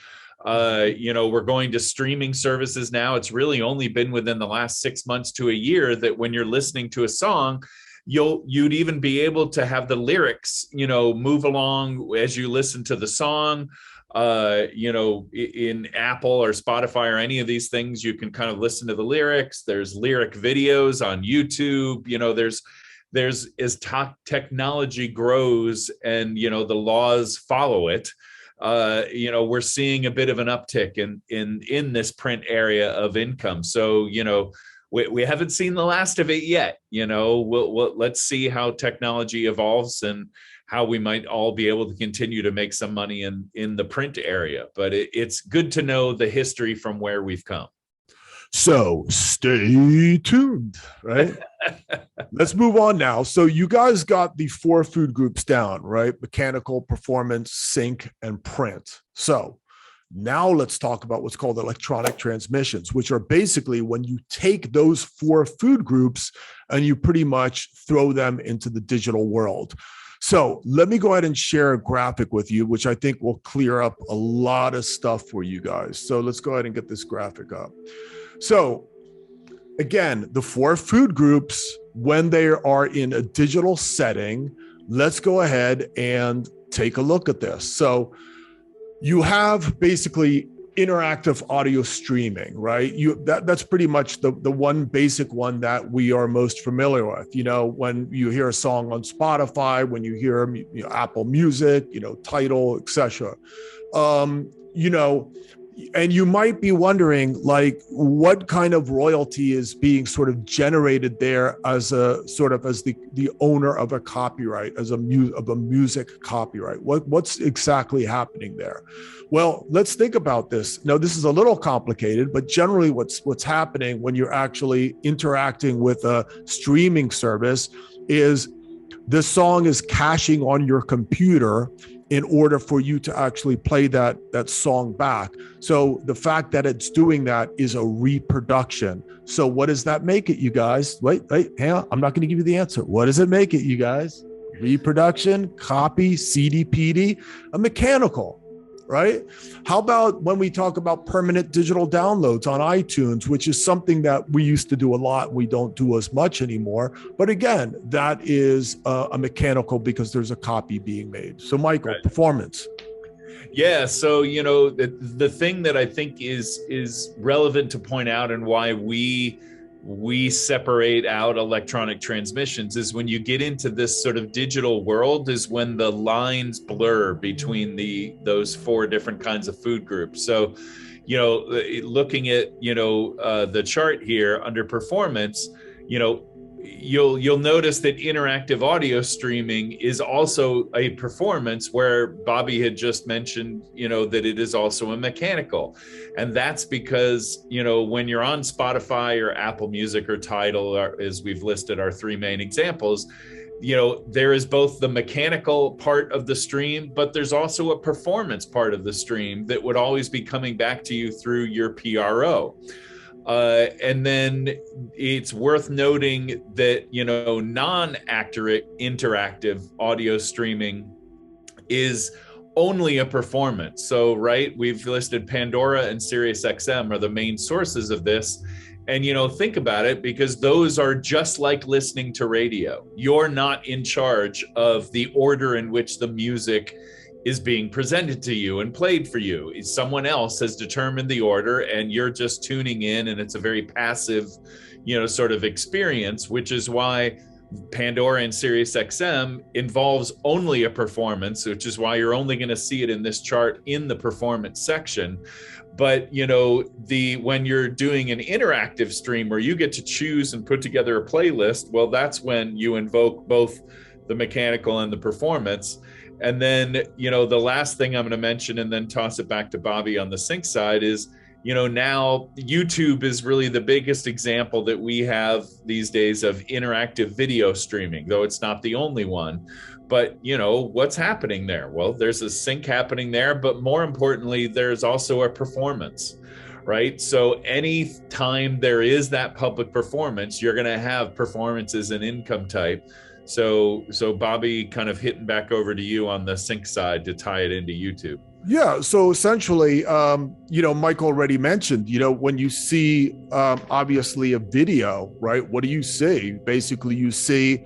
We're going to streaming services now. It's really only been within the last 6 months to a year that when you're listening to a song, you'd even be able to have the lyrics, move along as you listen to the song. In Apple or Spotify or any of these things, you can kind of listen to the lyrics. There's lyric videos on YouTube. there's as technology grows and, you know, the laws follow it, you know, we're seeing a bit of an uptick in this print area of income. So, you know, we haven't seen the last of it yet. You know, let's see how technology evolves and how we might all be able to continue to make some money in the print area. But it's good to know the history from where we've come. So stay tuned, right? Let's move on now. So you guys got the 4 food groups down, right? Mechanical, performance, sync, and print. So now let's talk about what's called electronic transmissions, which are basically when you take those 4 food groups and you pretty much throw them into the digital world. So let me go ahead and share a graphic with you, which I think will clear up a lot of stuff for you guys. So let's go ahead and get this graphic up. So again, the 4 food groups, when they are in a digital setting, let's go ahead and take a look at this. So you have basically interactive audio streaming, right? That's pretty much the one basic one that we are most familiar with. You know, when you hear a song on Spotify, when you hear, you know, Apple Music, you know, Tidal, etc. You know, and you might be wondering, like, what kind of royalty is being sort of generated there as a sort of as the owner of a copyright, as a music copyright? What's exactly happening there? Well, let's think about this. Now, this is a little complicated, but generally what's happening when you're actually interacting with a streaming service is the song is caching on your computer in order for you to actually play that song back. So the fact that it's doing that is a reproduction. So what does that make it, you guys? Wait, hang on. I'm not going to give you the answer. What does it make it, you guys? Reproduction, copy, CD, PD, a mechanical, right? How about when we talk about permanent digital downloads on iTunes, which is something that we used to do a lot. We don't do as much anymore. But again, that is a mechanical because there's a copy being made. So Michael, right. Performance. Yeah. So, you know, the thing that I think is relevant to point out and why we separate out electronic transmissions is when you get into this sort of digital world is when the lines blur between those 4 different kinds of food groups. So, you know, looking at, you know, the chart here under performance, you know, you'll notice that interactive audio streaming is also a performance, where Bobby had just mentioned, you know, that it is also a mechanical. And that's because, you know, when you're on Spotify or Apple Music or Tidal, as we've listed our 3 main examples, you know, there is both the mechanical part of the stream, but there's also a performance part of the stream that would always be coming back to you through your PRO. And then it's worth noting that, you know, non-accurate interactive audio streaming is only a performance. So, right, we've listed Pandora and SiriusXM are the main sources of this. And, you know, think about it, because those are just like listening to radio. You're not in charge of the order in which the music is being presented to you and played for you. Someone else has determined the order and you're just tuning in, and it's a very passive, you know, sort of experience, which is why Pandora and SiriusXM involves only a performance, which is why you're only going to see it in this chart in the performance section. But, you know, when you're doing an interactive stream where you get to choose and put together a playlist, well, that's when you invoke both the mechanical and the performance. And then, you know, the last thing I'm going to mention and then toss it back to Bobby on the sync side is, you know, now YouTube is really the biggest example that we have these days of interactive video streaming, though it's not the only one. But, you know, what's happening there? Well, there's a sync happening there, but more importantly, there's also a performance, right? So any time there is that public performance, you're going to have performances and income type. So Bobby, kind of hitting back over to you on the sync side to tie it into YouTube. Yeah. So essentially, you know, Mike already mentioned, you know, when you see obviously a video, right? What do you see? Basically, you see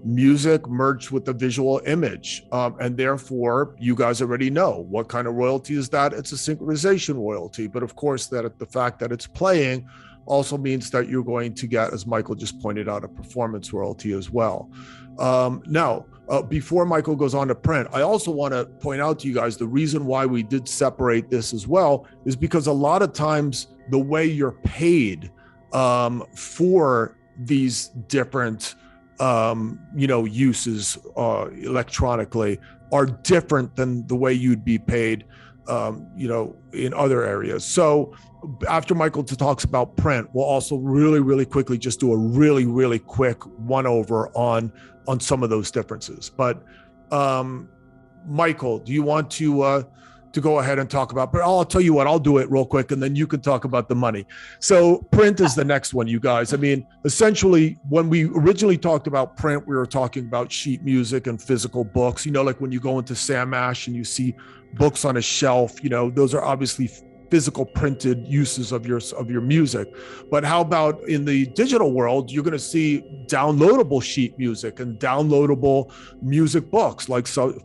music merged with the visual image. And therefore, you guys already know what kind of royalty is that. It's a synchronization royalty. But of course, that the fact that it's playing also means that you're going to get, as Michael just pointed out, a performance royalty as well. Now, before Michael goes on to print, I also want to point out to you guys the reason why we did separate this as well is because a lot of times the way you're paid for these different uses electronically are different than the way you'd be paid in other areas. So after Michael talks about print, we'll also really quickly just do a really quick one over on some of those differences. But Michael, do you want to go ahead and talk about, but I'll tell you what, I'll do it real quick and then you can talk about the money. So print is the next one, you guys. I mean, essentially when we originally talked about print, we were talking about sheet music and physical books, like when you go into Sam Ash and you see books on a shelf, those are obviously physical printed uses of your music. But how about in the digital world, you're going to see downloadable sheet music and downloadable music books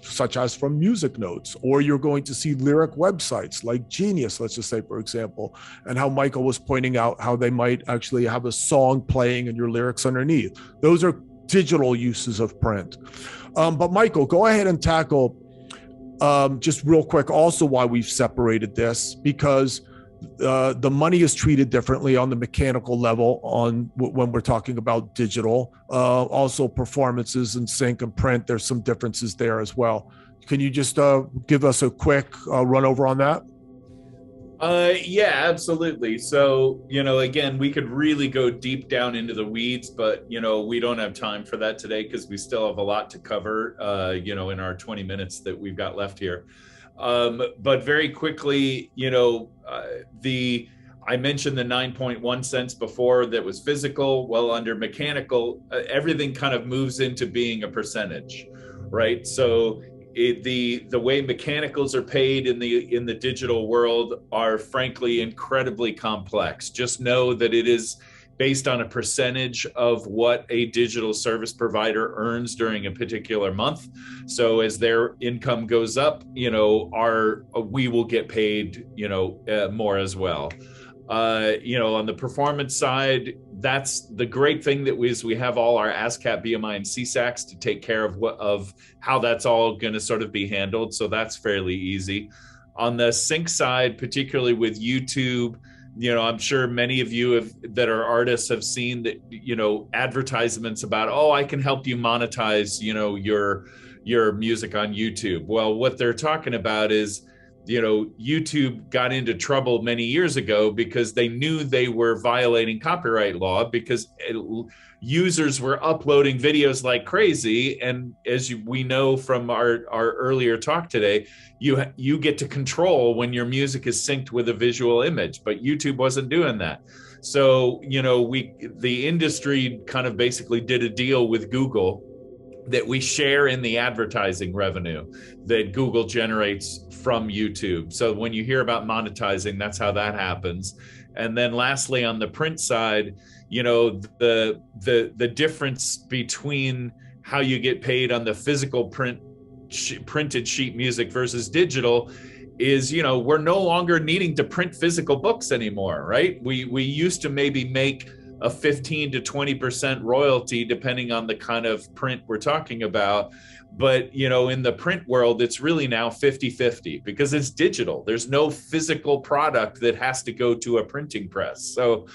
such as from Music Notes, or you're going to see lyric websites like Genius, let's just say, for example, and how Michael was pointing out how they might actually have a song playing and your lyrics underneath. Those are digital uses of print. But Michael, go ahead and tackle just real quick also why we've separated this, because the money is treated differently on the mechanical level when we're talking about digital. Also performances in sync and print, there's some differences there as well. Can you just give us a quick run over on that? Yeah, absolutely. So, again, we could really go deep down into the weeds, but, we don't have time for that today because we still have a lot to cover, in our 20 minutes that we've got left here. But very quickly, I mentioned the 9.1 cents before that was physical. Well, under mechanical, everything kind of moves into being a percentage, right? So the way mechanicals are paid in the digital world are frankly incredibly complex. Just know that it is based on a percentage of what a digital service provider earns during a particular month. So as their income goes up, we will get paid, more as well. On the performance side, that's the great thing that we have all our ASCAP, BMI, and CSACs to take care of how that's all going to sort of be handled. So that's fairly easy. On the sync side, particularly with YouTube, I'm sure many of you that are artists have seen that, advertisements about, I can help you monetize, your music on YouTube. Well, what they're talking about is, YouTube got into trouble many years ago because they knew they were violating copyright law because users were uploading videos like crazy. And as we know from our earlier talk today, you get to control when your music is synced with a visual image, but YouTube wasn't doing that. So, the industry kind of basically did a deal with Google that we share in the advertising revenue that Google generates from YouTube. So when you hear about monetizing, that's how that happens. And then lastly, on the print side, the difference between how you get paid on the physical printed sheet music versus digital is, we're no longer needing to print physical books anymore, right? We used to maybe make a 15 to 20% royalty, depending on the kind of print we're talking about. But, in the print world, it's really now 50-50 because it's digital. There's no physical product that has to go to a printing press. So,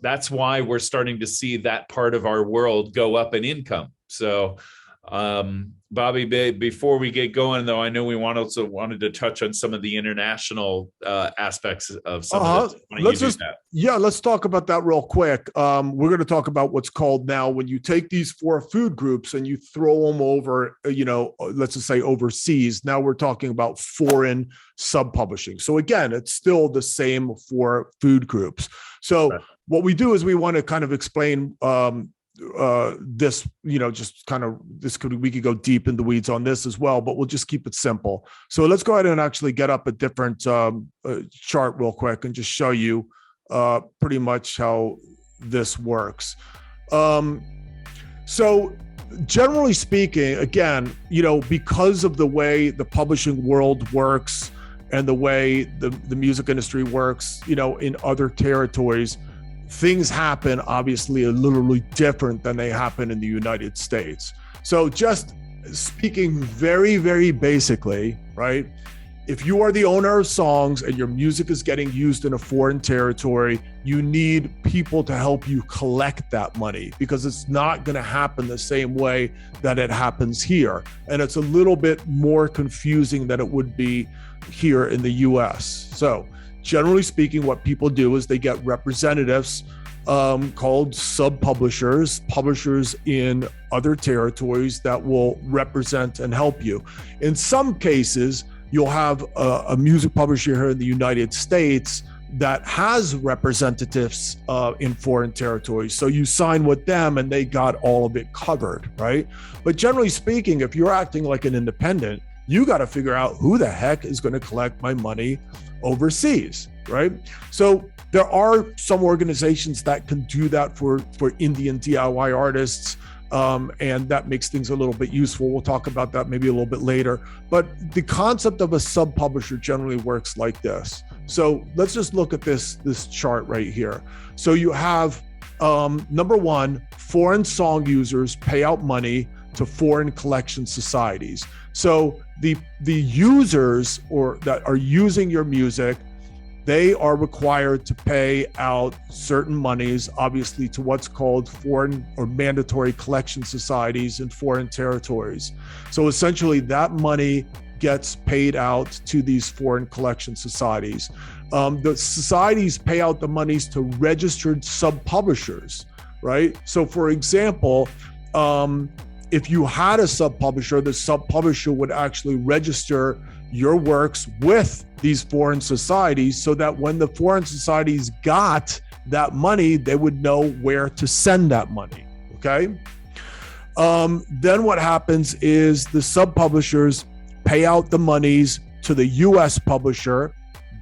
that's why we're starting to see that part of our world go up in income. So, Bobby, before we get going, though, I know we wanted to touch on some of the international aspects of some of this. Let's talk about that real quick. We're going to talk about what's called now when you take these 4 food groups and you throw them over, let's just say overseas. Now we're talking about foreign sub-publishing. So again, it's still the same for food groups. So what we do is we want to kind of explain this, just kind of we could go deep in the weeds on this as well, but we'll just keep it simple. So let's go ahead and actually get up a different chart real quick and just show you pretty much how this works. So generally speaking, again, because of the way the publishing world works and the way the music industry works, in other territories, things happen obviously a little different than they happen in the United States. So just speaking very, very basically, right? If you are the owner of songs and your music is getting used in a foreign territory, you need people to help you collect that money, because it's not going to happen the same way that it happens here. And it's a little bit more confusing than it would be here in the US. So generally speaking, what people do is they get representatives called sub-publishers, publishers in other territories that will represent and help you. In some cases, you'll have a music publisher here in the United States that has representatives in foreign territories. So you sign with them and they got all of it covered, right? But generally speaking, if you're acting like an independent, you got to figure out who the heck is going to collect my money overseas, right? So there are some organizations that can do that for Indian DIY artists. And that makes things a little bit useful. We'll talk about that maybe a little bit later. But the concept of a sub-publisher generally works like this. So let's just look at this chart right here. So you have, number one, foreign song users pay out money to foreign collection societies. So the users or that are using your music, they are required to pay out certain monies, obviously, to what's called foreign or mandatory collection societies in foreign territories. So essentially that money gets paid out to these foreign collection societies. The societies pay out the monies to registered sub-publishers, right? So for example, if you had a sub-publisher, the sub-publisher would actually register your works with these foreign societies so that when the foreign societies got that money, they would know where to send that money, okay? Then what happens is the sub-publishers pay out the monies to the US publisher,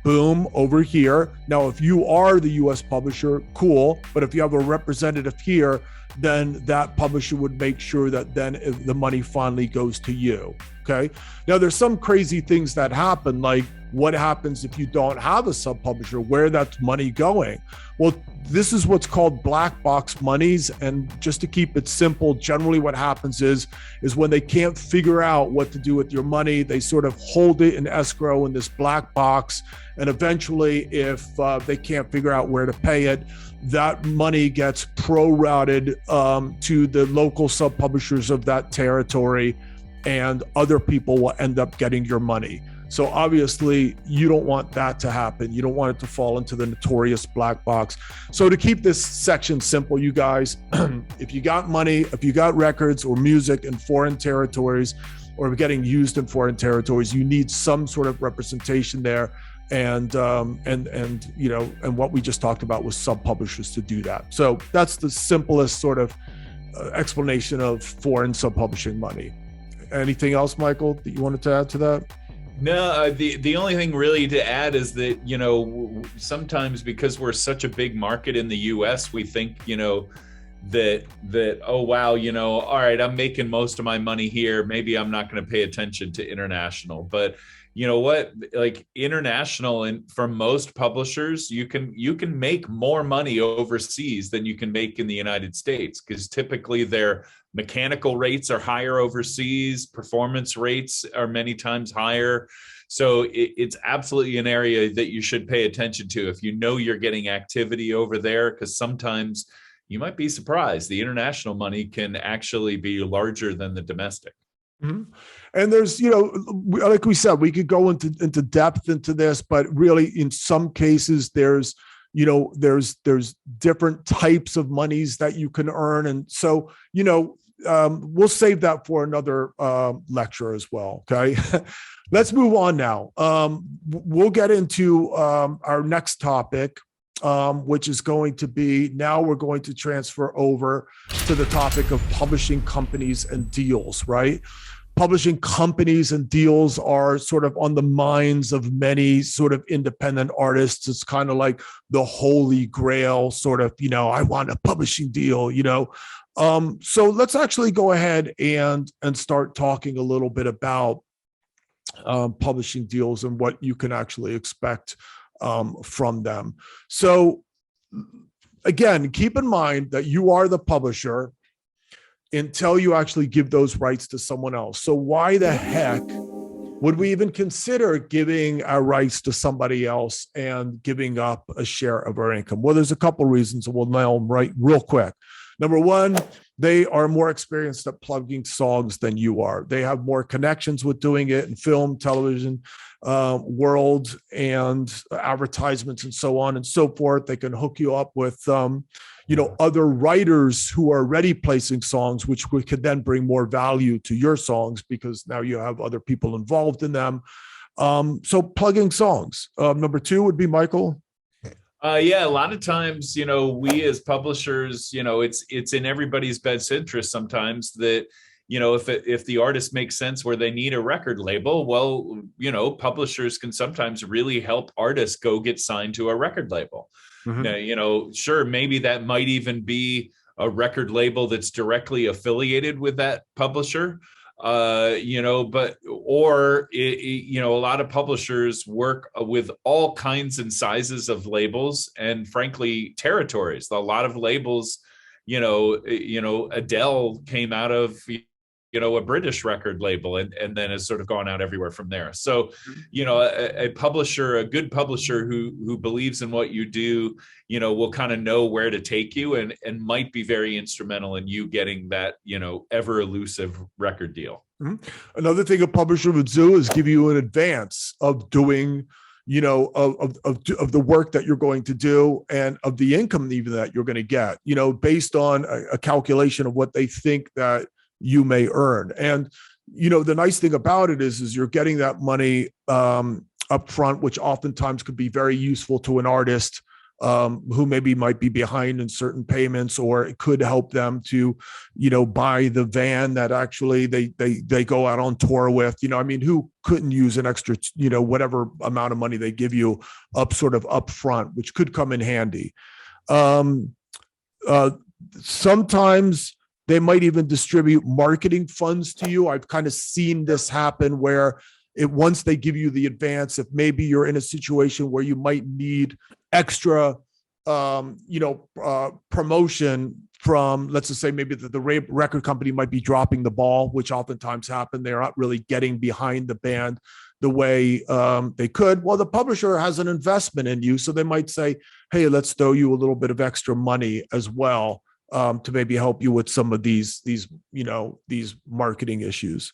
boom, over here. Now, if you are the US publisher, cool, but if you have a representative here, then that publisher would make sure that then the money finally goes to you, okay? Now, there's some crazy things that happen, like what happens if you don't have a sub-publisher, where that's money going? Well, this is what's called black box monies. And just to keep it simple, generally what happens is when they can't figure out what to do with your money, they sort of hold it in escrow in this black box. And eventually, if they can't figure out where to pay it, that money gets prorated to the local sub-publishers of that territory, and other people will end up getting your money. So obviously, you don't want that to happen. You don't want it to fall into the notorious black box. So to keep this section simple, you guys, if you got money, if you got records or music in foreign territories or getting used in foreign territories, you need some sort of representation there. And you know, and what we just talked about was sub-publishers to do that. So that's the simplest sort of explanation of foreign sub-publishing money. Anything else, Michael, that you wanted to add to that? No, the only thing really to add is that, you know, sometimes because we're such a big market in the US, we think, you know, that oh wow, you know, all right, I'm making most of my money here, maybe I'm not going to pay attention to international. But you know what, like international, and for most publishers, you can make more money overseas than you can make in the United States, because typically their mechanical rates are higher overseas, performance rates are many times higher. So it's absolutely an area that you should pay attention to if you know you're getting activity over there, because sometimes you might be surprised. The international money can actually be larger than the domestic. Mm-hmm. And there's, you know, like we said, we could go into depth into this, but really in some cases there's, you know, there's different types of monies that you can earn. And so, you know, we'll save that for another lecture as well. Okay. Let's move on now. We'll get into our next topic, which is going to be, now we're going to transfer over to the topic of publishing companies and deals, right? Publishing companies and deals are sort of on the minds of many sort of independent artists. It's kind of like the holy grail sort of, you know, I want a publishing deal, you know. So let's actually go ahead and start talking a little bit about publishing deals and what you can actually expect from them. So again, keep in mind that you are the publisher until you actually give those rights to someone else. So why the heck would we even consider giving our rights to somebody else and giving up a share of our income? Well, there's a couple reasons, and we'll nail them right real quick. Number one, they are more experienced at plugging songs than you are. They have more connections with doing it in film, television, world, and advertisements and so on and so forth. They can hook you up with, other writers who are already placing songs, which could then bring more value to your songs because now you have other people involved in them. So plugging songs. Number two would be Michael. Yeah, a lot of times, we as publishers, it's in everybody's best interest sometimes that, if the artist makes sense where they need a record label, well, publishers can sometimes really help artists go get signed to a record label. Mm-hmm. Sure, maybe that might even be a record label that's directly affiliated with that publisher. A lot of publishers work with all kinds and sizes of labels and frankly territories. A lot of labels, Adele came out of a British record label and then has sort of gone out everywhere from there. So, a publisher, a good publisher who believes in what you do, will kind of know where to take you and might be very instrumental in you getting that, ever elusive record deal. Mm-hmm. Another thing a publisher would do is give you an advance of doing, of the work that you're going to do and of the income even that you're going to get, based on a calculation of what they think that you may earn. And, the nice thing about it is you're getting that money up front, which oftentimes could be very useful to an artist who might be behind in certain payments, or it could help them to, buy the van that actually they go out on tour with. Who couldn't use an extra, whatever amount of money they give you up front, which could come in handy. Sometimes they might even distribute marketing funds to you. I've kind of seen this happen where once they give you the advance, if maybe you're in a situation where you might need extra, promotion from, let's just say maybe the record company might be dropping the ball, which oftentimes happen. They're not really getting behind the band the way they could. Well, the publisher has an investment in you. So they might say, hey, let's throw you a little bit of extra money as well. To maybe help you with some of these marketing issues.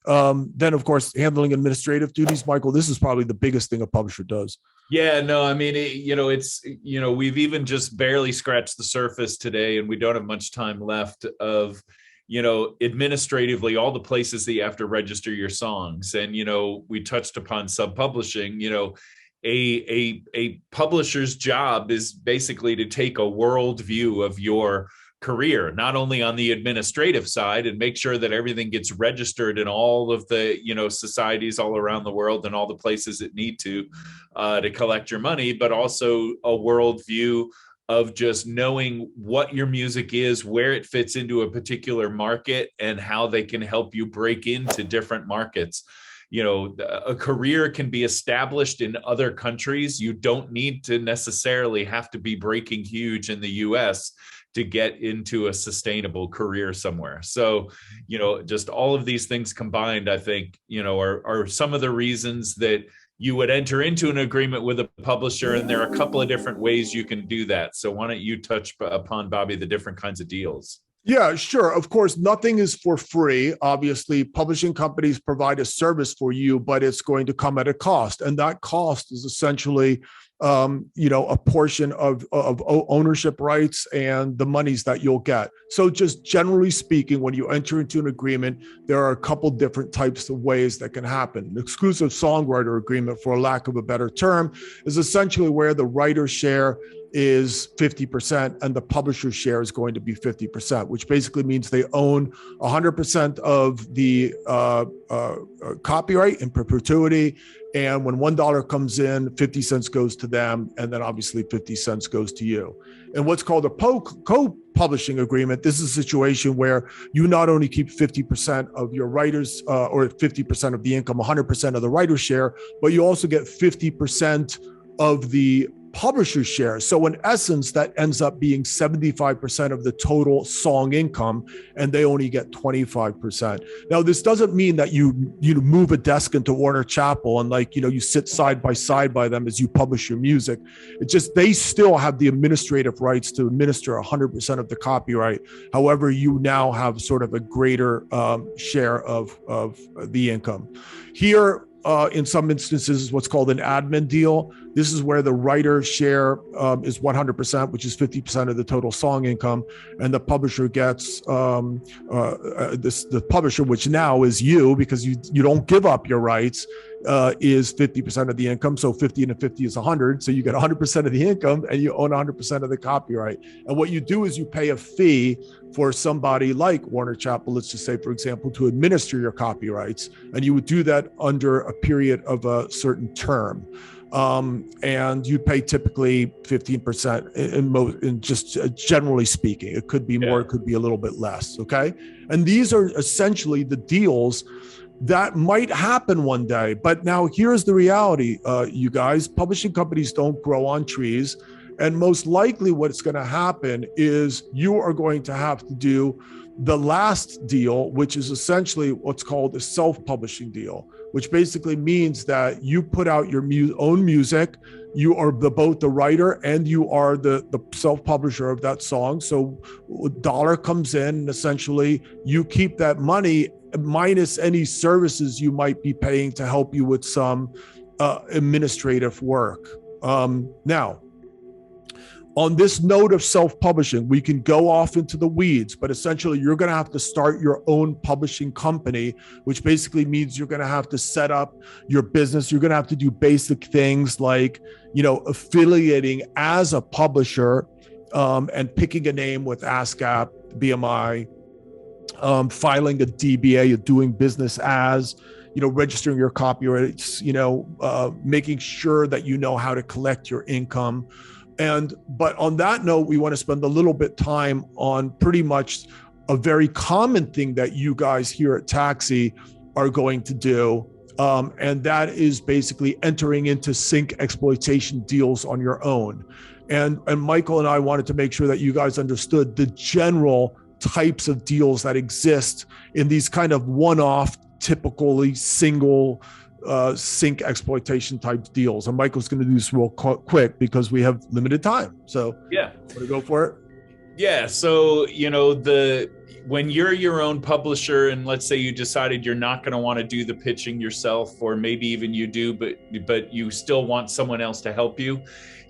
Then, of course, handling administrative duties. Michael, this is probably the biggest thing a publisher does. Yeah, no, we've even just barely scratched the surface today, and we don't have much time left of, administratively, all the places that you have to register your songs. And, we touched upon sub-publishing, a publisher's job is basically to take a world view of your career, not only on the administrative side and make sure that everything gets registered in all of the, societies all around the world and all the places that need to collect your money, but also a world view of just knowing what your music is, where it fits into a particular market, and how they can help you break into different markets. A career can be established in other countries. You don't need to necessarily have to be breaking huge in the US to get into a sustainable career somewhere. So, just all of these things combined, I think, are some of the reasons that you would enter into an agreement with a publisher. And there are a couple of different ways you can do that. So why don't you touch upon, Bobby, the different kinds of deals? Yeah, sure. Of course, nothing is for free. Obviously, publishing companies provide a service for you, but it's going to come at a cost. And that cost is essentially, a portion of ownership rights and the monies that you'll get. So just generally speaking, when you enter into an agreement, there are a couple different types of ways that can happen. An exclusive songwriter agreement, for lack of a better term, is essentially where the writer's share is 50% and the publisher's share is going to be 50%, which basically means they own 100% of the copyright in perpetuity. And when $1 comes in, 50 cents goes to them. And then obviously 50 cents goes to you. And what's called a co-publishing agreement, this is a situation where you not only keep 50% of your writers or 50% of the income, 100% of the writer's share, but you also get 50% of the publisher's share. So in essence, that ends up being 75% of the total song income, and they only get 25%. Now, this doesn't mean that you move a desk into Warner Chappell and you sit side by side by them as you publish your music. It's just they still have the administrative rights to administer 100% of the copyright. However, you now have sort of a greater share of the income. Here, in some instances, is what's called an admin deal. This is where the writer's share is 100%, which is 50% of the total song income, and the publisher gets the publisher, which now is you, because you don't give up your rights, is 50% of the income. So 50 and 50 is 100. So you get 100% of the income, and you own 100% of the copyright. And what you do is you pay a fee for somebody like Warner Chappell, let's just say, for example, to administer your copyrights. And you would do that under a period of a certain term. And you'd pay typically 15% in just generally speaking. It could be more, it could be a little bit less. Okay. And these are essentially the deals that might happen one day. But now here's the reality, you guys. Publishing companies don't grow on trees. And most likely what's going to happen is you are going to have to do the last deal, which is essentially what's called a self-publishing deal, which basically means that you put out your own music. You are both the writer and you are the self-publisher of that song. So a dollar comes in, and essentially you keep that money minus any services you might be paying to help you with some administrative work. Now, on this note of self-publishing, we can go off into the weeds, but essentially you're going to have to start your own publishing company, which basically means you're going to have to set up your business. You're going to have to do basic things like, affiliating as a publisher, and picking a name with ASCAP, BMI, filing a DBA, a doing business as, registering your copyrights, making sure that you know how to collect your income. But on that note, we want to spend a little bit time on pretty much a very common thing that you guys here at Taxi are going to do. And that is basically entering into sync exploitation deals on your own. And Michael and I wanted to make sure that you guys understood the general types of deals that exist in these kind of one-off, typically single sync exploitation type deals. And Michael's going to do this real quick because we have limited time. So yeah, want to go for it? Yeah. So, when you're your own publisher, and let's say you decided you're not going to want to do the pitching yourself, or maybe even you do, but you still want someone else to help you,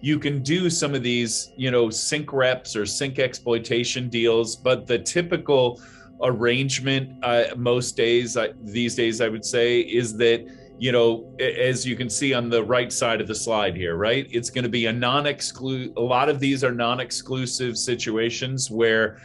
you can do some of these, sync reps or sync exploitation deals. But the typical arrangement most days, these days, I would say, is that, as you can see on the right side of the slide here, right? It's going to be a lot of these are non-exclusive situations where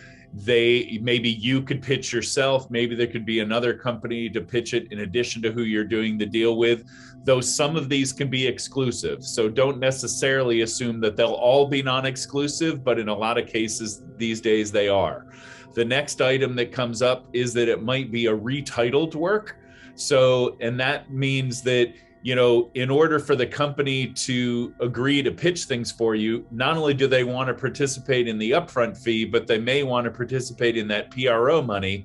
maybe you could pitch yourself. Maybe there could be another company to pitch it in addition to who you're doing the deal with, though some of these can be exclusive. So don't necessarily assume that they'll all be non-exclusive, but in a lot of cases these days they are. The next item that comes up is that it might be a retitled work. So, and that means that, in order for the company to agree to pitch things for you, not only do they want to participate in the upfront fee, but they may want to participate in that PRO money.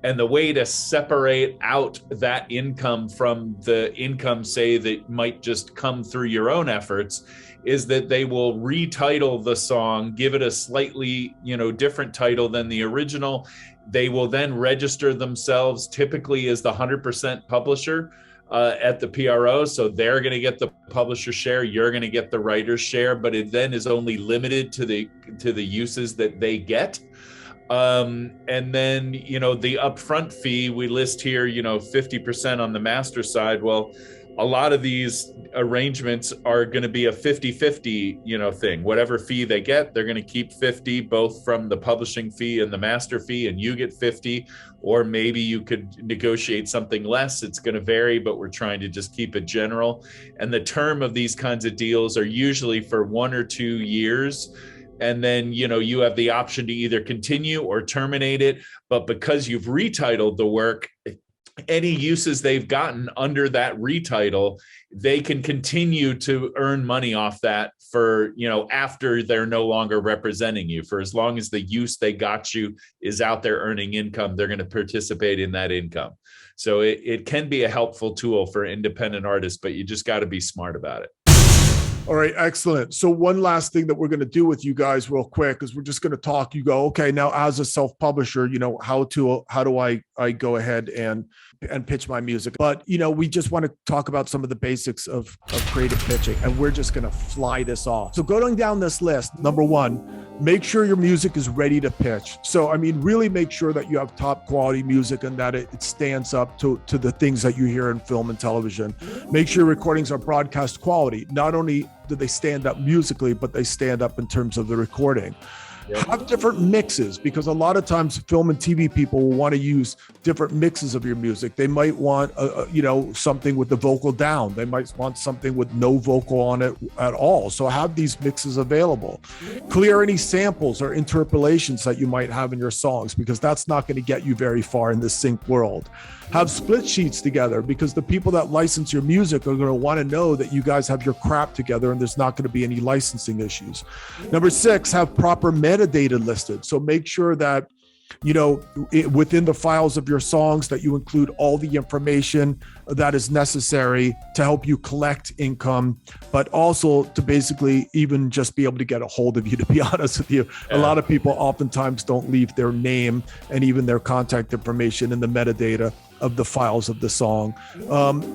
And the way to separate out that income from the income, say, that might just come through your own efforts, is that they will retitle the song, give it a slightly, different title than the original. They will then register themselves typically as the 100% publisher at the PRO. So they're going to get the publisher share, you're going to get the writer's share, but it then is only limited to the uses that they get. And then, the upfront fee we list here, 50% on the master side. Well, a lot of these arrangements are going to be a 50-50, thing. Whatever fee they get, they're going to keep 50, both from the publishing fee and the master fee, and you get 50. Or maybe you could negotiate something less. It's going to vary, but we're trying to just keep it general. And the term of these kinds of deals are usually for 1 or 2 years. And then, you have the option to either continue or terminate it. But because you've retitled the work, any uses they've gotten under that retitle, they can continue to earn money off that for, after they're no longer representing you. For as long as the use they got you is out there earning income, they're going to participate in that income. So it can be a helpful tool for independent artists, but you just got to be smart about it. All right, excellent. So one last thing that we're going to do with you guys real quick is we're just going to talk. You go, okay, now as a self-publisher, how do I go ahead and pitch my music? But, we just want to talk about some of the basics of creative pitching, and we're just going to fly this off. So going down this list, number one, make sure your music is ready to pitch. So, really make sure that you have top quality music and that it stands up to the things that you hear in film and television. Make sure recordings are broadcast quality. Not only do they stand up musically, but they stand up in terms of the recording. Yep. Have different mixes, because a lot of times film and TV people will want to use different mixes of your music. They might want, something with the vocal down. They might want something with no vocal on it at all. So have these mixes available. Clear any samples or interpolations that you might have in your songs, because that's not going to get you very far in the sync world. Have split sheets together, because the people that license your music are going to want to know that you guys have your crap together and there's not going to be any licensing issues. Number 6, have proper metadata listed. So make sure that, within the files of your songs, that you include all the information that is necessary to help you collect income, but also to basically even just be able to get a hold of you, to be honest with you. Yeah. A lot of people oftentimes don't leave their name and even their contact information in the metadata of the files of the song.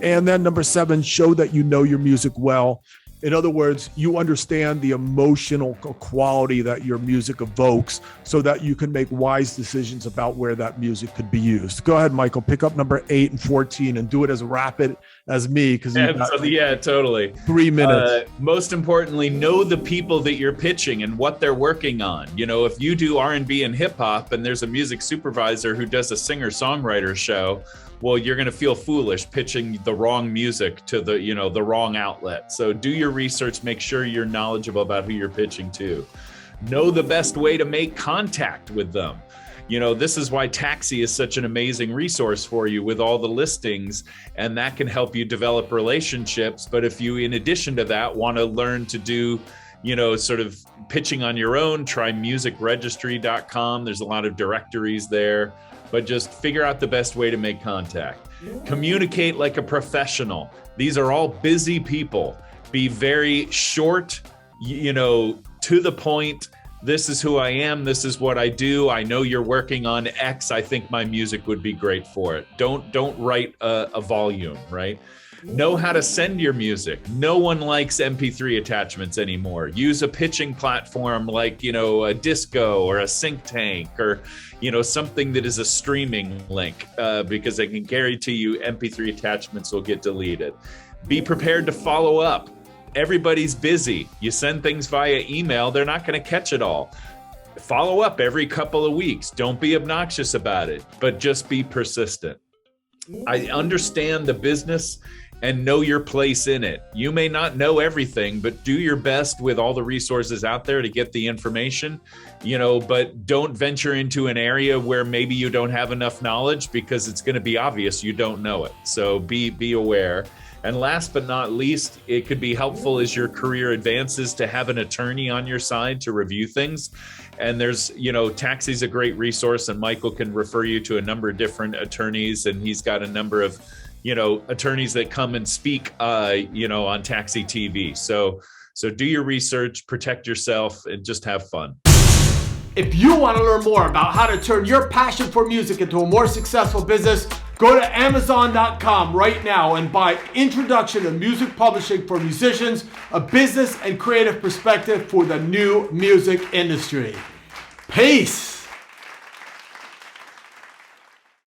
And then number 7, show that you know your music well. In other words, you understand the emotional quality that your music evokes, so that you can make wise decisions about where that music could be used. Go ahead, Michael, pick up number 8 and 14 and do it as rapid as me, because totally. 3 minutes. Most importantly, know the people that you're pitching and what they're working on. If you do R&B and hip hop and there's a music supervisor who does a singer-songwriter show, well, you're going to feel foolish pitching the wrong music to the wrong outlet. So do your research, make sure you're knowledgeable about who you're pitching to. Know the best way to make contact with them. This is why Taxi is such an amazing resource for you with all the listings, and that can help you develop relationships. But if you, in addition to that, want to learn to do sort of pitching on your own, try musicregistry.com. There's a lot of directories there. But just figure out the best way to make contact. Communicate like a professional. These are all busy people. Be very short, to the point. This is who I am. This is what I do. I know you're working on X. I think my music would be great for it. Don't write a volume, right? Know how to send your music. No one likes MP3 attachments anymore. Use a pitching platform like, a Disco or a Sync Tank, or, something that is a streaming link, because I can guarantee you MP3 attachments will get deleted. Be prepared to follow up. Everybody's busy. You send things via email, they're not going to catch it all. Follow up every couple of weeks. Don't be obnoxious about it, but just be persistent. I understand the business and know your place in it. You may not know everything, but do your best with all the resources out there to get the information, but don't venture into an area where maybe you don't have enough knowledge, because it's going to be obvious you don't know it. So be aware. And last but not least, it could be helpful as your career advances to have an attorney on your side to review things. And there's, Taxi's a great resource, and Michael can refer you to a number of different attorneys, and he's got a number of attorneys that come and speak, on Taxi TV. So do your research, protect yourself, and just have fun. If you want to learn more about how to turn your passion for music into a more successful business, go to Amazon.com right now and buy Introduction to Music Publishing for Musicians, a business and creative perspective for the new music industry. Peace.